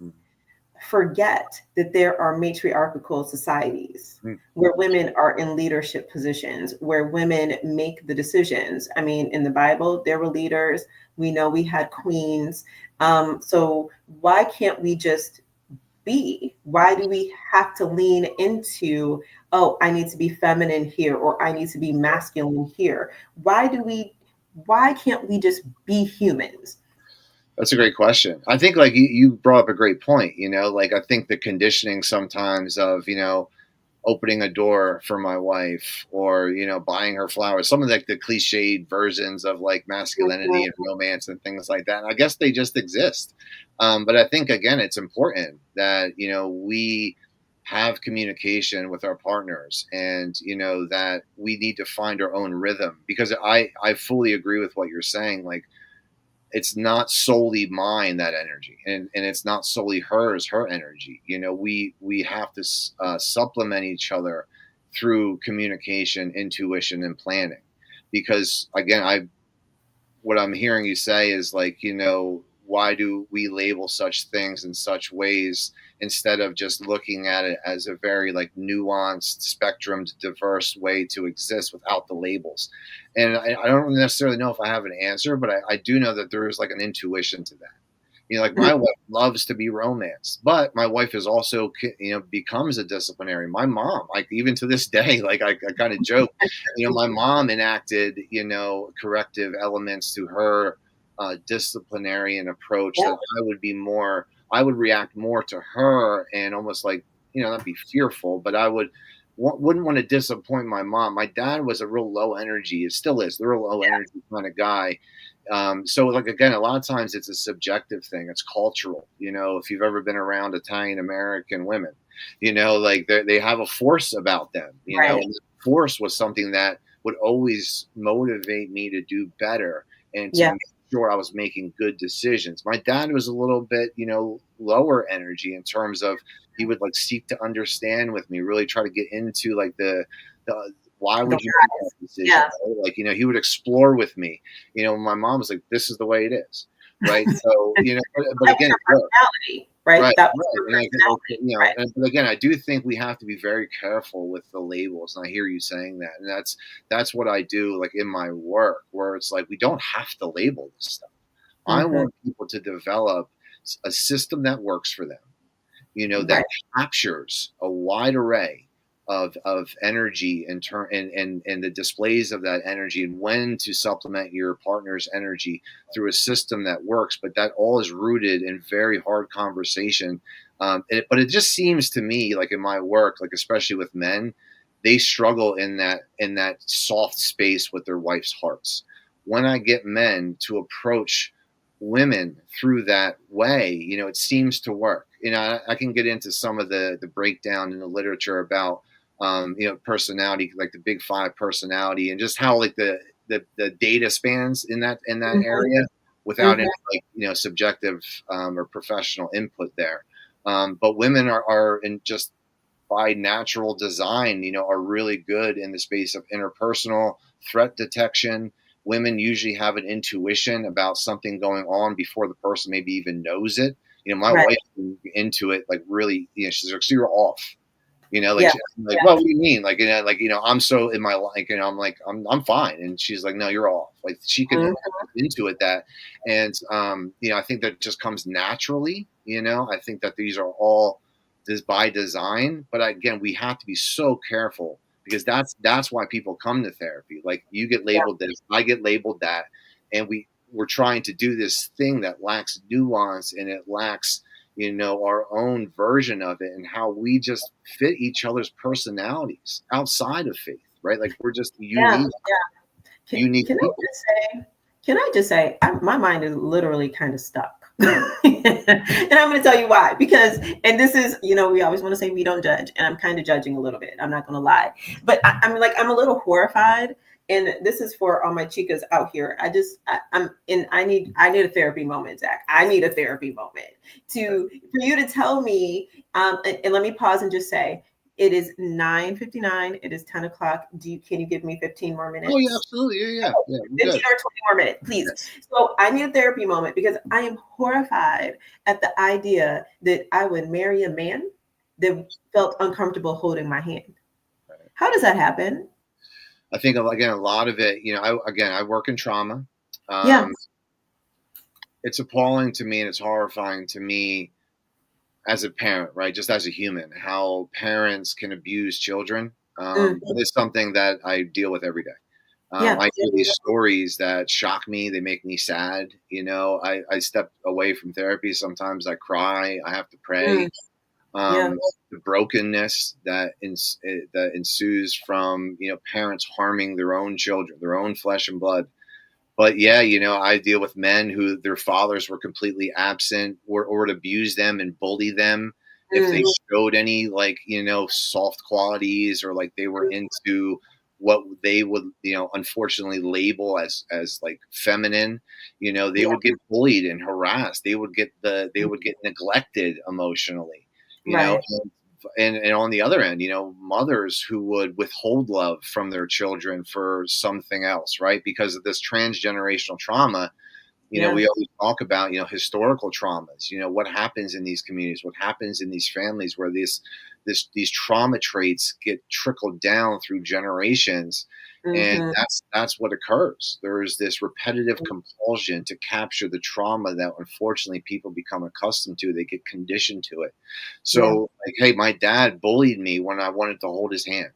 forget that there are matriarchal societies where women are in leadership positions, where women make the decisions. I mean, in the Bible, there were leaders. We know we had queens. So why can't we just be? Why do we have to lean into, oh, I need to be feminine here, or I need to be masculine here? Why can't we just be humans? That's a great question. I think like you brought up a great point, like I think the conditioning sometimes of, opening a door for my wife, or, buying her flowers, some of like the cliched versions of like masculinity and romance and things like that. And I guess they just exist. But I think, again, it's important that, we have communication with our partners, and, that we need to find our own rhythm, because I fully agree with what you're saying. Like, it's not solely mine, that energy, and it's not solely her energy. We have to supplement each other through communication, intuition, and planning. Because again, what I'm hearing you say is like, why do we label such things in such ways instead of just looking at it as a very like nuanced, spectrum, diverse way to exist without the labels? And I don't necessarily know if I have an answer, but I do know that there is like an intuition to that. Like my wife loves to be romanced, but my wife is also, becomes a disciplinarian. My mom, like even to this day, like I kind of joke, my mom enacted, corrective elements to her disciplinarian approach, that I would react more to her, and almost like, not be fearful, but I wouldn't want to disappoint my mom. My dad was a real low energy, it still is, the real low energy kind of guy. So like, again, a lot of times it's a subjective thing. It's cultural. If you've ever been around Italian American women, like they have a force about them, Right. and force was something that would always motivate me to do better and to make sure I was making good decisions. My dad was a little bit, lower energy, in terms of he would like seek to understand with me, really try to get into like the why would you make that decision? Yeah. Right? Like, he would explore with me. My mom was like, this is the way it is. Right. So, but again, personality, right? Right. That was her Right. personality, right? But again, I do think we have to be very careful with the labels. And I hear you saying that. And that's what I do, like in my work, where it's like, we don't have to label this stuff. I want people to develop a system that works for them, that captures a wide array of energy and the displays of that energy, and when to supplement your partner's energy through a system that works. But that all is rooted in very hard conversation. But it just seems to me, like in my work, like especially with men, they struggle in that soft space with their wife's hearts. When I get men to approach women through that way, it seems to work. I can get into some of the breakdown in the literature about personality, like the big five personality, and just how like the data spans in that area, without any like, subjective or professional input there. But women are in just by natural design, are really good in the space of interpersonal threat detection. Women usually have an intuition about something going on before the person maybe even knows it. My wife is into it, like really, she's like, so you're off. Like well, what do you mean? Like, I'm so in my like, I'm like, I'm fine. And she's like, no, you're off. Like she can into it that. And, I think that just comes naturally, I think that these are all by design, but again, we have to be so careful, because that's why people come to therapy. Like you get labeled this, I get labeled that. And we're trying to do this thing that lacks nuance, and it lacks, our own version of it, and how we just fit each other's personalities outside of faith, right? Like we're just Yeah, unique, yeah. unique Can I people. just say, my mind is literally kind of stuck. And I'm going to tell you why. Because, and this is, we always want to say we don't judge, and I'm kind of judging a little bit. I'm not going to lie. But I'm a little horrified. And this is for all my chicas out here. I need a therapy moment, Zach. I need a therapy moment for you to tell me. And let me pause and just say, it is 9:59. It is 10 o'clock. Can you give me 15 more minutes? Oh yeah, absolutely. Yeah. 15 or 20 more minutes, please. Yes. So I need a therapy moment because I am horrified at the idea that I would marry a man that felt uncomfortable holding my hand. Right. How does that happen? I think, again, a lot of it, I work in trauma. Yeah. It's appalling to me, and it's horrifying to me as a parent, right? Just as a human, how parents can abuse children. It's something that I deal with every day. I hear these stories that shock me. They make me sad. I step away from therapy. Sometimes I cry. I have to pray. The brokenness that ensues from, parents harming their own children, their own flesh and blood. But yeah, I deal with men who their fathers were completely absent, or would abuse them and bully them if they showed any, soft qualities, or like they were into what they would, unfortunately label as like feminine. They would get bullied and harassed. They would get neglected emotionally. And on the other end, mothers who would withhold love from their children for something else, right? Because of this transgenerational trauma, we always talk about, historical traumas, what happens in these communities, what happens in these families where these trauma traits get trickled down through generations. And that's what occurs. There is this repetitive compulsion to capture the trauma that unfortunately people become accustomed to. They get conditioned to it. So like, hey, my dad bullied me when I wanted to hold his hand.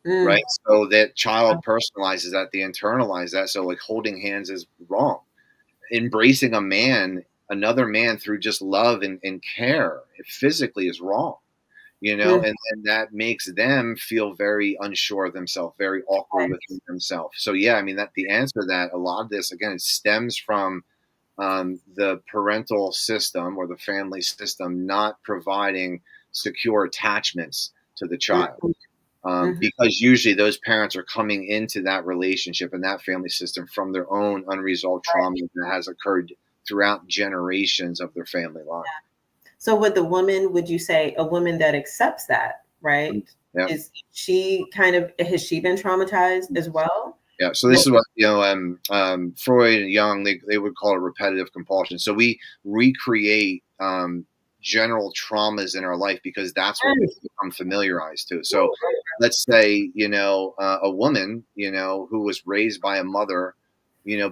Right. So that child personalizes that, they internalize that. So like holding hands is wrong. Embracing another man through just love and care physically is wrong. And that makes them feel very unsure of themselves, very awkward within themselves. So yeah, that the answer to that, a lot of this, again, it stems from the parental system or the family system not providing secure attachments to the child. Because usually those parents are coming into that relationship and that family system from their own unresolved trauma that has occurred throughout generations of their family line. So would you say a woman that accepts that, right? Yeah. Has she been traumatized as well? Yeah. So this is what, Freud and Jung, they would call it repetitive compulsion. So we recreate general traumas in our life because that's what we've become familiarized to. So let's say, a woman, who was raised by a mother,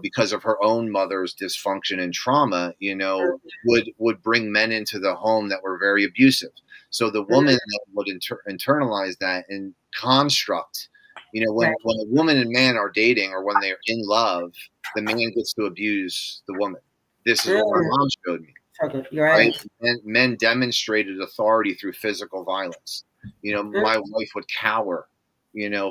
because of her own mother's dysfunction and trauma, would bring men into the home that were very abusive. So the woman would internalize that and construct, when a woman and man are dating, or when they're in love, the man gets to abuse the woman. This is what my mom showed me. You're right. And men demonstrated authority through physical violence. My wife would cower,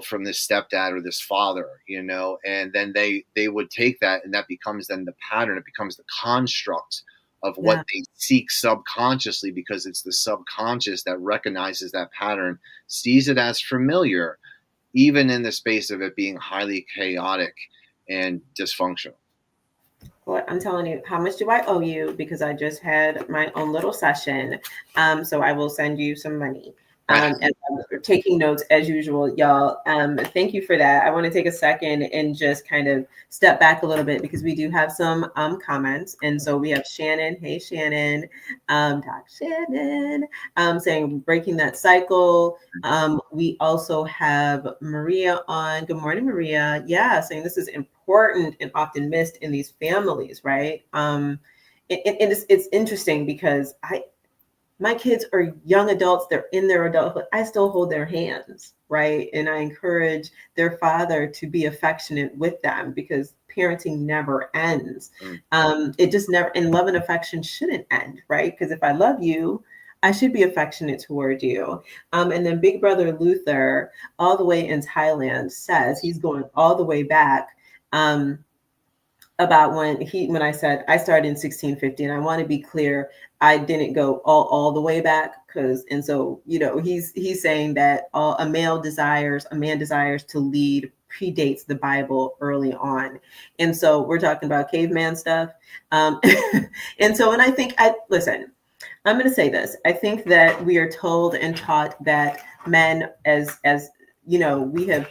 from this stepdad or this father, and then they would take that, and that becomes then the pattern. It becomes the construct of what they seek subconsciously, because it's the subconscious that recognizes that pattern, sees it as familiar, even in the space of it being highly chaotic and dysfunctional. Well, I'm telling you, how much do I owe you? Because I just had my own little session. So I will send you some money. And I'm taking notes as usual, y'all. Thank you for that. I want to take a second and just kind of step back a little bit, because we do have some comments. And so we have Shannon. Hey, Shannon. Doc Shannon saying breaking that cycle. We also have Maria on. Good morning, Maria. Yeah, saying this is important and often missed in these families, right? It's interesting because my kids are young adults. They're in their adulthood. I still hold their hands, right? And I encourage their father to be affectionate with them, because parenting never ends. Mm. It just never, and love and affection shouldn't end, right? Because if I love you, I should be affectionate toward you. And then Big Brother Luther, all the way in Thailand, says he's going all the way back. About when I said I started in 1650, and I want to be clear, I didn't go all the way back, and so he's saying that a man desires to lead predates the Bible early on, and so we're talking about caveman stuff, and so I think listen. I'm going to say this. I think that we are told and taught that men, as we have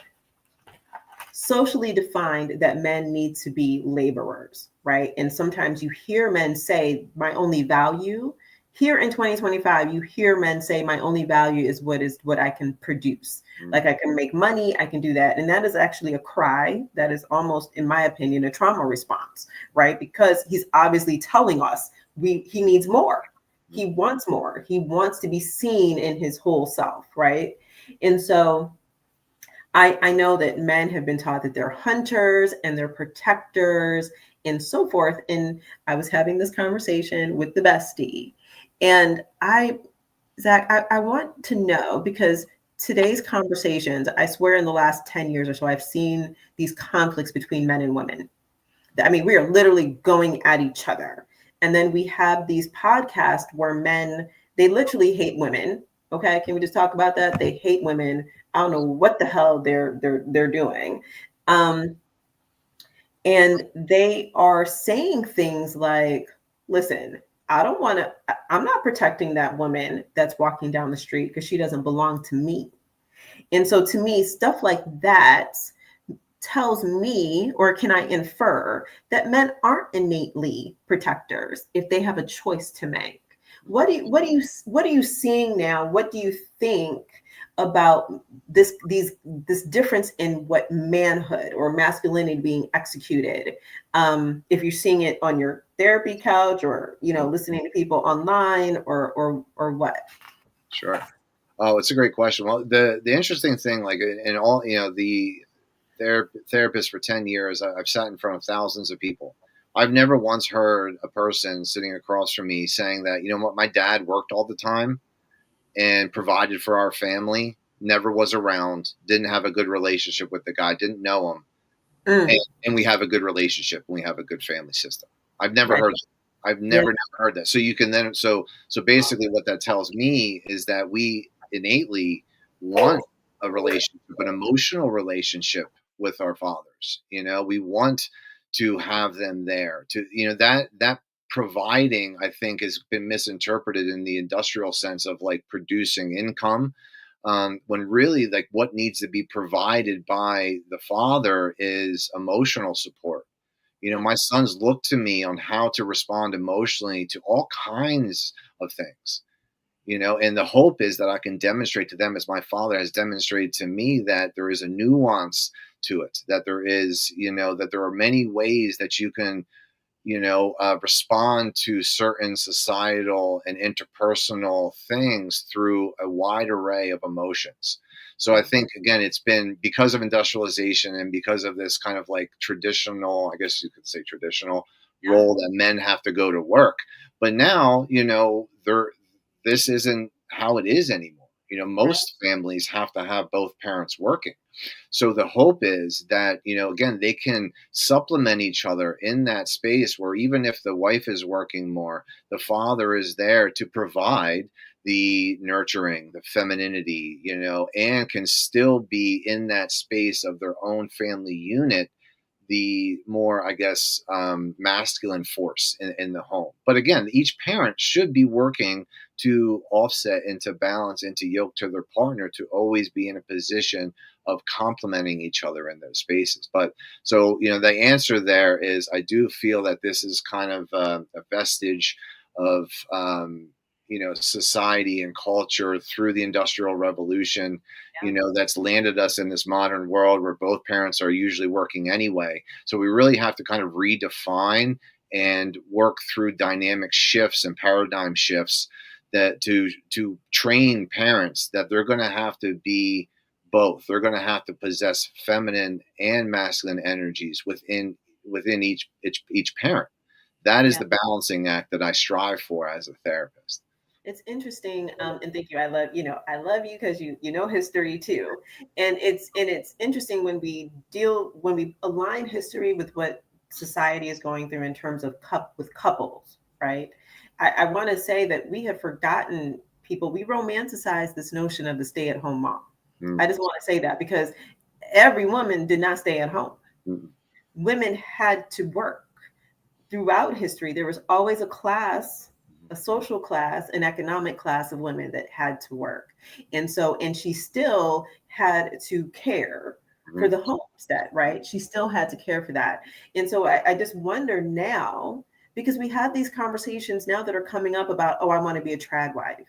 socially defined that men need to be laborers, right? And sometimes you hear men say, my only value here in 2025, you hear men say, my only value is what I can produce. Like I can make money, I can do that. And that is actually a cry that is almost, in my opinion, a trauma response, right? Because he's obviously telling us he needs more. He wants more. He wants to be seen in his whole self, right? And so I know that men have been taught that they're hunters and they're protectors and so forth. And I was having this conversation with the bestie. And Zach, I want to know, because today's conversations, I swear in the last 10 years or so, I've seen these conflicts between men and women. I mean, we are literally going at each other. And then we have these podcasts where men, they literally hate women. Okay, can we just talk about that? They hate women. I don't know what the hell they're doing. And they are saying things like, listen, I'm not protecting that woman that's walking down the street because she doesn't belong to me. And so to me, stuff like that tells me, or can I infer, that men aren't innately protectors if they have a choice to make? What are you seeing now? What do you think about this difference in what manhood or masculinity being executed? If you're seeing it on your therapy couch, or listening to people online, or what? Sure. Oh, it's a great question. Well, the interesting thing, like in all, the therapist for 10 years, I've sat in front of thousands of people. I've never once heard a person sitting across from me saying that, you know what, my dad worked all the time and provided for our family, never was around, didn't have a good relationship with the guy, didn't know him. And we have a good relationship and we have a good family system. I've never heard that. I've never heard that. So you can then, so basically what that tells me is that we innately want a relationship, an emotional relationship with our fathers. We want to have them there, to, that providing, I think, has been misinterpreted in the industrial sense of like producing income, when really, like, what needs to be provided by the father is emotional support. My sons look to me on how to respond emotionally to all kinds of things, and the hope is that I can demonstrate to them, as my father has demonstrated to me, that there is a nuance to it, that there is, that there are many ways that you can, respond to certain societal and interpersonal things through a wide array of emotions. So I think, again, it's been because of industrialization and because of this kind of like traditional, I guess you could say traditional role that men have to go to work. But now, this isn't how it is anymore. Most families have to have both parents working. So the hope is that, again, they can supplement each other in that space where even if the wife is working more, the father is there to provide the nurturing, the femininity, and can still be in that space of their own family unit, the more, I guess, masculine force in the home. But again, each parent should be working to offset and to balance and to yoke to their partner to always be in a position of complementing each other in those spaces. But so, the answer there is, I do feel that this is kind of a vestige of, society and culture through the Industrial Revolution, that's landed us in this modern world where both parents are usually working anyway. So we really have to kind of redefine and work through dynamic shifts and paradigm shifts that to train parents that they're going to have to be both. They're going to have to possess feminine and masculine energies within within each parent. That is Yeah. the balancing act that I strive for as a therapist. It's interesting, and thank you. I love you because you know history too, and it's interesting when we align history with what society is going through in terms of with couples, right? I want to say that we have forgotten people. We romanticize this notion of the stay-at-home mom. Mm, I just want to say that because every woman did not stay at home. mm, Women had to work throughout history. There was always a social class, an economic class of women that had to work. And she still had to care for mm. the homestead, right? She still had to care for that. And so I just wonder now, because we have these conversations now that are coming up about, oh, I want to be a trad wife.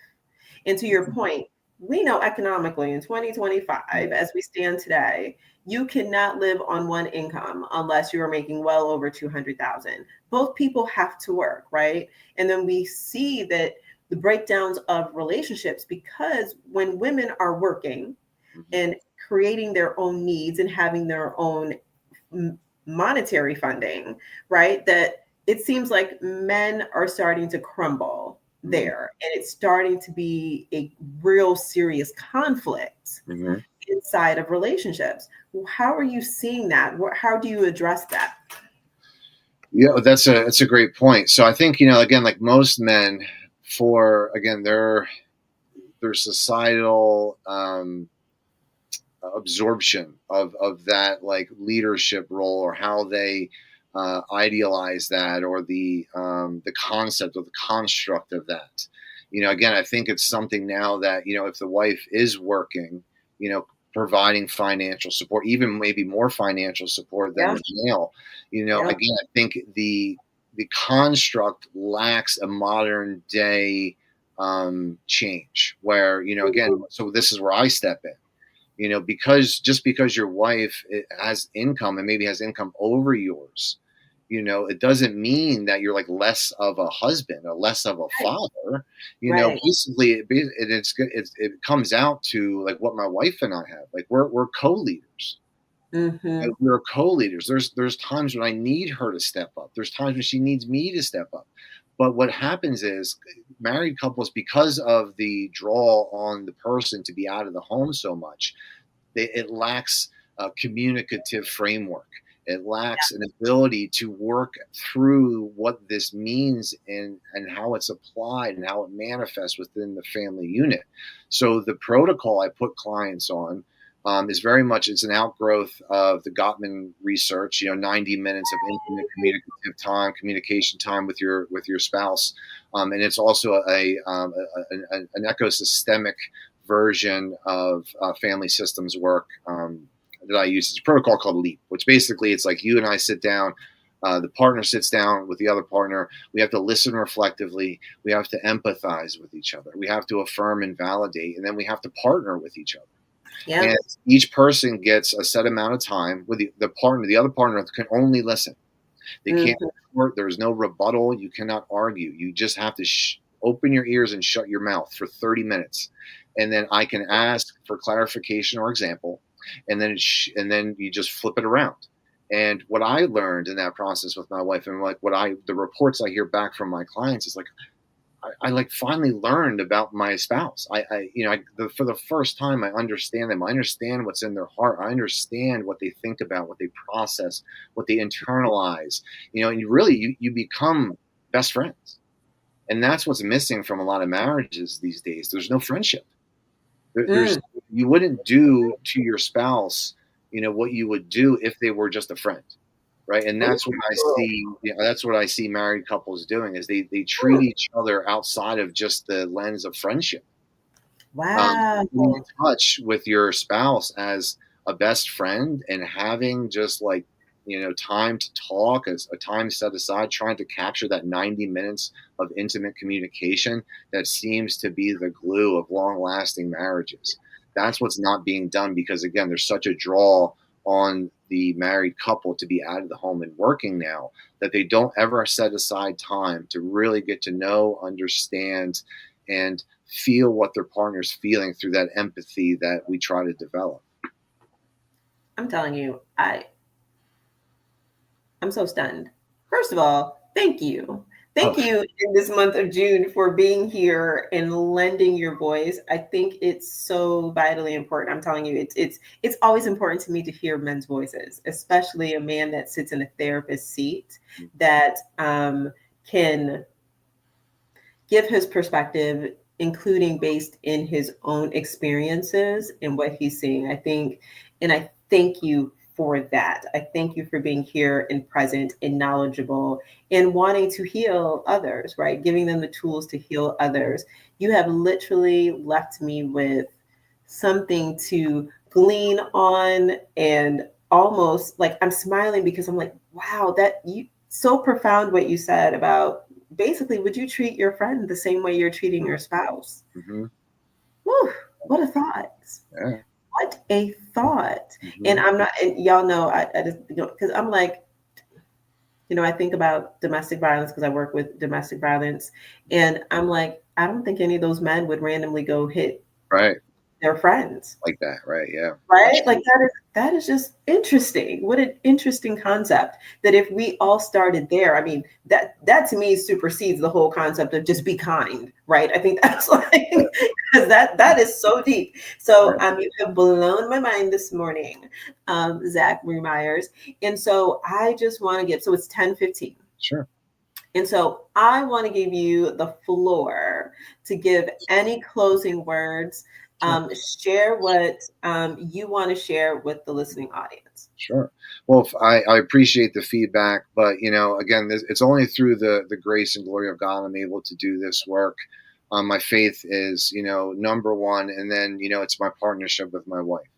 And to your point, we know economically in 2025, as we stand today, you cannot live on one income unless you are making well over 200,000. Both people have to work, right? And then we see that the breakdowns of relationships, because when women are working and creating their own needs and having their own monetary funding, right? That it seems like men are starting to crumble there, and it's starting to be a real serious conflict Mhm. inside of relationships. How are you seeing that? How do you address that? Yeah, that's a great point. So I think, again, like most men, for again their societal absorption of that like leadership role, or how they idealize that, or the concept or the construct of that. Again, I think it's something now that, if the wife is working, providing financial support, even maybe more financial support than Yeah, the male. yeah, Again, I think the construct lacks a modern day change, where, again, so this is where I step in. Because just because your wife has income, and maybe has income over yours, it doesn't mean that you're like less of a husband or less of a right, father. right. Basically, it comes out to like what my wife and I have. Like we're co-leaders. Mm-hmm. We're co-leaders. There's times when I need her to step up. There's times when she needs me to step up. But what happens is, married couples, because of the draw on the person to be out of the home so much, it lacks a communicative framework. It lacks an ability to work through what this means, and how it's applied and how it manifests within the family unit. So the protocol I put clients on is very much, it's an outgrowth of the Gottman research. 90 minutes of intimate communicative time, communication time with your spouse, and it's also an ecosystemic version of family systems work that I use. It's a protocol called LEAP, which basically, it's like you and I sit down. The partner sits down with the other partner. We have to listen reflectively. We have to empathize with each other. We have to affirm and validate, and then we have to partner with each other. Yeah. And each person gets a set amount of time with the partner. The other partner can only listen. They can't Mhm. report. There's no rebuttal. You cannot argue. You just have to open your ears and shut your mouth for 30 minutes. And then I can ask for clarification or example. And then you just flip it around. And what I learned in that process with my wife, and like the reports I hear back from my clients, is like, I like finally learned about my spouse. For the first time, I understand them. I understand what's in their heart. I understand what they think about, what they process, what they internalize. And you become best friends, and that's what's missing from a lot of marriages these days. There's no friendship. Mm. You wouldn't do to your spouse, what you would do if they were just a friend. Right. And that's what I Ooh. see. That's what I see married couples doing, is they treat each other outside of just the lens of friendship. Wow. Being in touch with your spouse as a best friend, and having just like, time to talk, as a time set aside, trying to capture that 90 minutes of intimate communication that seems to be the glue of long lasting marriages. That's what's not being done, because again, there's such a draw on the married couple to be out of the home and working now, that they don't ever set aside time to really get to know, understand, and feel what their partner's feeling through that empathy that we try to develop. I'm telling you, I I'm so stunned. First of all, thank you. Oh, Thank you in this month of June for being here and lending your voice. I think it's so vitally important. I'm telling you, it's always important to me to hear men's voices, especially a man that sits in a therapist seat that can give his perspective, including based in his own experiences and what he's seeing. I think, and I thank you for that. I thank you for being here and present and knowledgeable and wanting to heal others, right? Giving them the tools to heal others. You have literally left me with something to glean on, and almost like I'm smiling because I'm like, wow, that you so profound what you said about basically, would you treat your friend the same way you're treating your spouse? mm-hmm. Whew, what a thought. Yeah. What a thought. And Mm-hmm. I'm not, and y'all know, I just, because I'm like, I think about domestic violence because I work with domestic violence. And I'm like, I don't think any of those men would randomly go hit Right. their friends. Like that. Right. Yeah. Right? Like that is just interesting. What an interesting concept that if we all started there, I mean, that to me supersedes the whole concept of just be kind, right? I think that's like because that is so deep. So Right. you have blown my mind this morning, Zach Myers. And so I just want to give, so it's 10:15. Sure. And so I want to give you the floor to give any closing words, Sure. share what you want to share with the listening audience. Sure. Well, I appreciate the feedback, but again, it's only through the grace and glory of God I'm able to do this work. My faith is, number one, and then it's my partnership with my wife.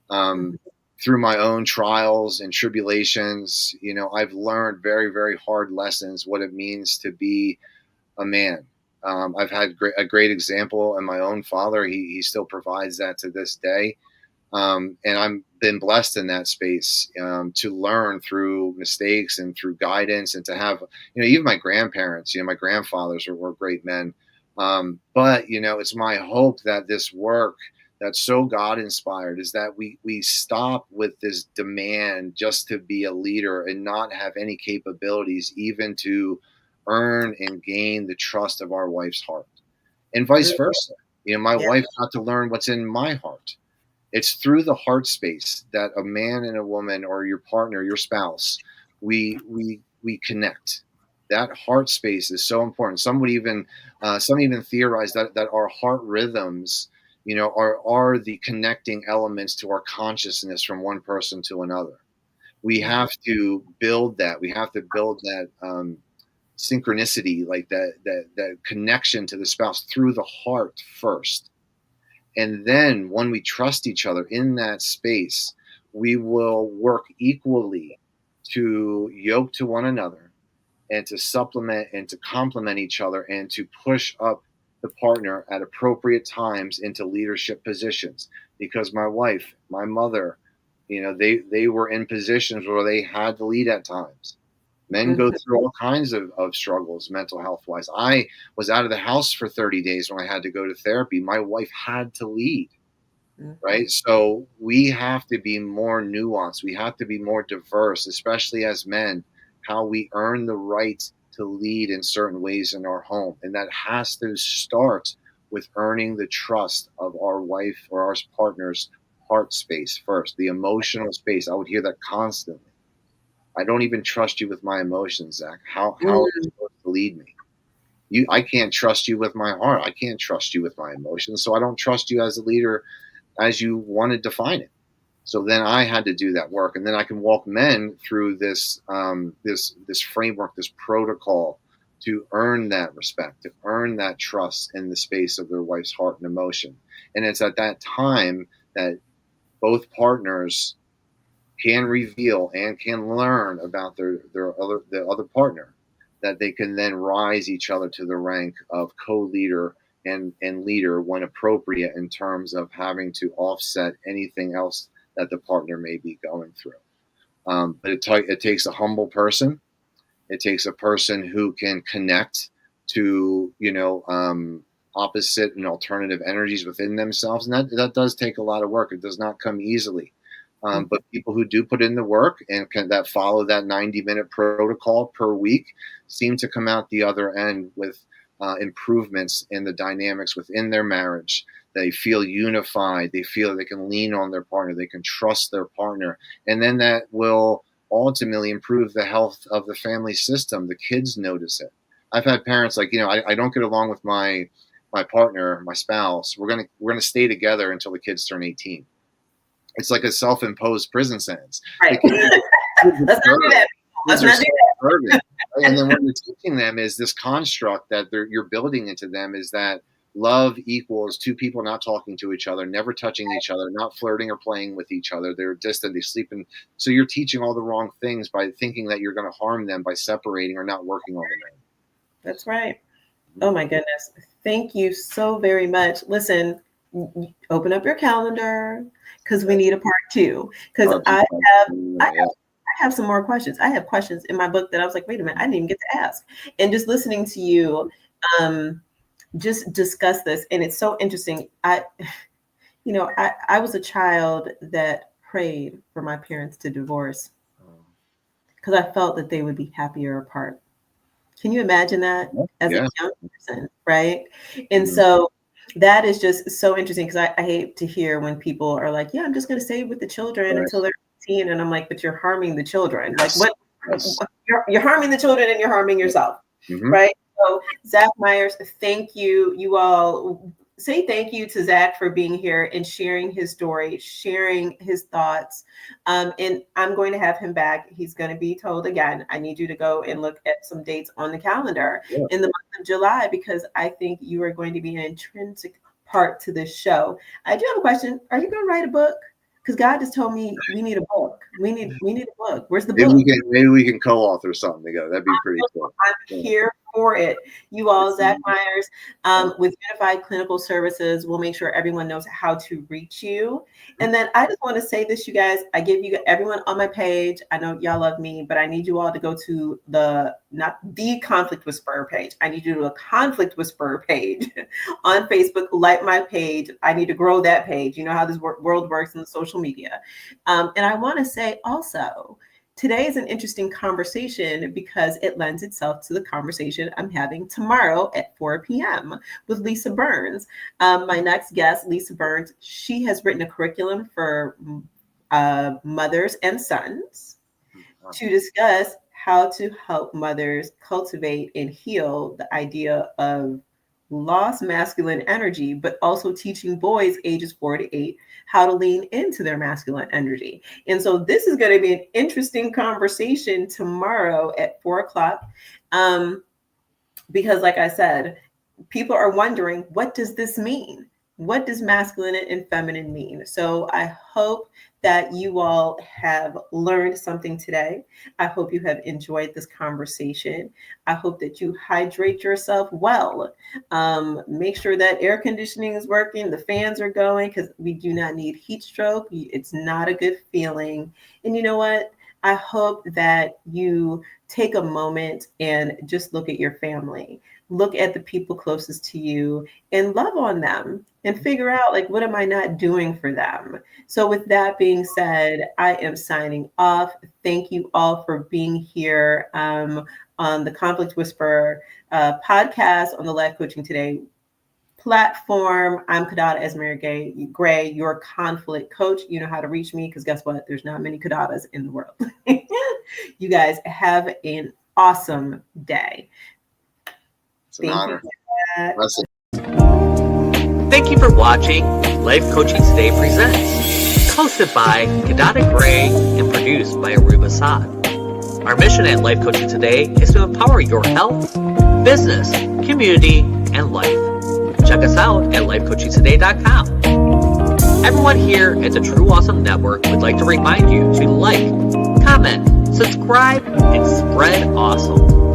Um, Through my own trials and tribulations, I've learned very, very hard lessons what it means to be a man. I've had a great example in my own father. He still provides that to this day. And I've been blessed in that space to learn through mistakes and through guidance, and to have, even my grandparents, my grandfathers were great men. But it's my hope that this work that's so God inspired is that we stop with this demand just to be a leader and not have any capabilities even to earn and gain the trust of our wife's heart, and vice versa. My Yeah. wife got to learn what's in my heart. It's through the heart space that a man and a woman, or your partner, your spouse, we connect. That heart space is so important. Some even theorize that our heart rhythms, are the connecting elements to our consciousness from one person to another. We have to build that. We have to build that synchronicity, like that connection to the spouse through the heart first. And then when we trust each other in that space, we will work equally to yoke to one another and to supplement and to complement each other and to push up the partner at appropriate times into leadership positions. Because my wife, my mother, they were in positions where they had to lead at times. Men go through all kinds of struggles mental health wise. I was out of the house for 30 days when I had to go to therapy. My wife had to lead, right? So we have to be more nuanced. We have to be more diverse, especially as men, how we earn the right to lead in certain ways in our home. And that has to start with earning the trust of our wife or our partner's heart space first, the emotional space. I would hear that constantly. I don't even trust you with my emotions, Zach. How are you supposed to lead me? I can't trust you with my heart. I can't trust you with my emotions. So I don't trust you as a leader as you want to define it. So then I had to do that work, and then I can walk men through this framework, this protocol, to earn that respect, to earn that trust in the space of their wife's heart and emotion. And it's at that time that both partners can reveal and can learn about the other partner, that they can then rise each other to the rank of co-leader and leader when appropriate, in terms of having to offset anything else that the partner may be going through. But it takes a humble person. It takes a person who can connect to opposite and alternative energies within themselves, and that does take a lot of work. It does not come easily. But people who do put in the work and that follow that 90-minute protocol per week seem to come out the other end with improvements in the dynamics within their marriage. They feel unified. They feel they can lean on their partner. They can trust their partner. And then that will ultimately improve the health of the family system. The kids notice it. I've had parents like, I don't get along with my partner, my spouse. We're gonna stay together until the kids turn 18. It's like a self-imposed prison sentence. Right. Let's not do that. Let's not do that. And then what you're teaching them is this construct that you're building into them is that love equals two people not talking to each other, never touching each other, not flirting or playing with each other. They're distant, they sleep in. So you're teaching all the wrong things by thinking that you're going to harm them by separating or not working on them. That's right. Oh my goodness. Thank you so very much. Listen, open up your calendar because we need a part 2. Because I have some more questions. I have questions in my book that I was like, wait a minute, I didn't even get to ask. And just listening to you just discuss this, and it's so interesting. I was a child that prayed for my parents to divorce because I felt that they would be happier apart. Can you imagine that as a young person, right? And so that is just so interesting because I hate to hear when people are like, yeah, I'm just going to stay with the children until they're 18. And I'm like, but you're harming the children. Like what? You're harming the children and you're harming yourself, right? So Zach Myers, thank you. You all say thank you to Zach for being here and sharing his story, sharing his thoughts. And I'm going to have him back. He's going to be told again, I need you to go and look at some dates on the calendar in the month of July, because I think you are going to be an intrinsic part to this show. I do have a question. Are you going to write a book? Because God just told me we need a book. We need a book. Where's the book? Maybe we can co-author something together. That'd be pretty cool. I'm here for it. You all, Zach Myers, with Unified Clinical Services, we'll make sure everyone knows how to reach you. And then I just want to say this, you guys, I give you everyone on my page. I know y'all love me, but I need you all to go to not the Conflict Whisperer page. I need you to do a Conflict Whisperer page on Facebook. Like my page. I need to grow that page. You know how this world works in social media. And I want to say also, today is an interesting conversation because it lends itself to the conversation I'm having tomorrow at 4 p.m. with Lisa Burns. My next guest, Lisa Burns, she has written a curriculum for mothers and sons to discuss how to help mothers cultivate and heal the idea of lost masculine energy, but also teaching boys ages 4 to 8 how to lean into their masculine energy. And so this is going to be an interesting conversation tomorrow at 4 o'clock. Because like I said, people are wondering, what does this mean? What does masculine and feminine mean? So I hope that you all have learned something today. I hope you have enjoyed this conversation. I hope that you hydrate yourself well. Make sure that air conditioning is working, the fans are going, because we do not need heat stroke. It's not a good feeling. And you know what? I hope that you take a moment and just look at your family. Look at the people closest to you and love on them and figure out, like, what am I not doing for them? So with that being said, I am signing off. Thank you all for being here on the Conflict Whisperer podcast on the Life Coaching Today platform. I'm Kidada Esmeralda Gray, your conflict coach. You know how to reach me because guess what? There's not many Kidadas in the world. You guys have an awesome day. It's an honor. Thank you for watching Life Coaching Today Presents, hosted by Kidada Gray and produced by Aruba Saad. Our mission at Life Coaching Today is to empower your health, business, community, and life. Check us out at lifecoachingtoday.com. Everyone here at the True Awesome Network would like to remind you to like, comment, subscribe, and spread awesome.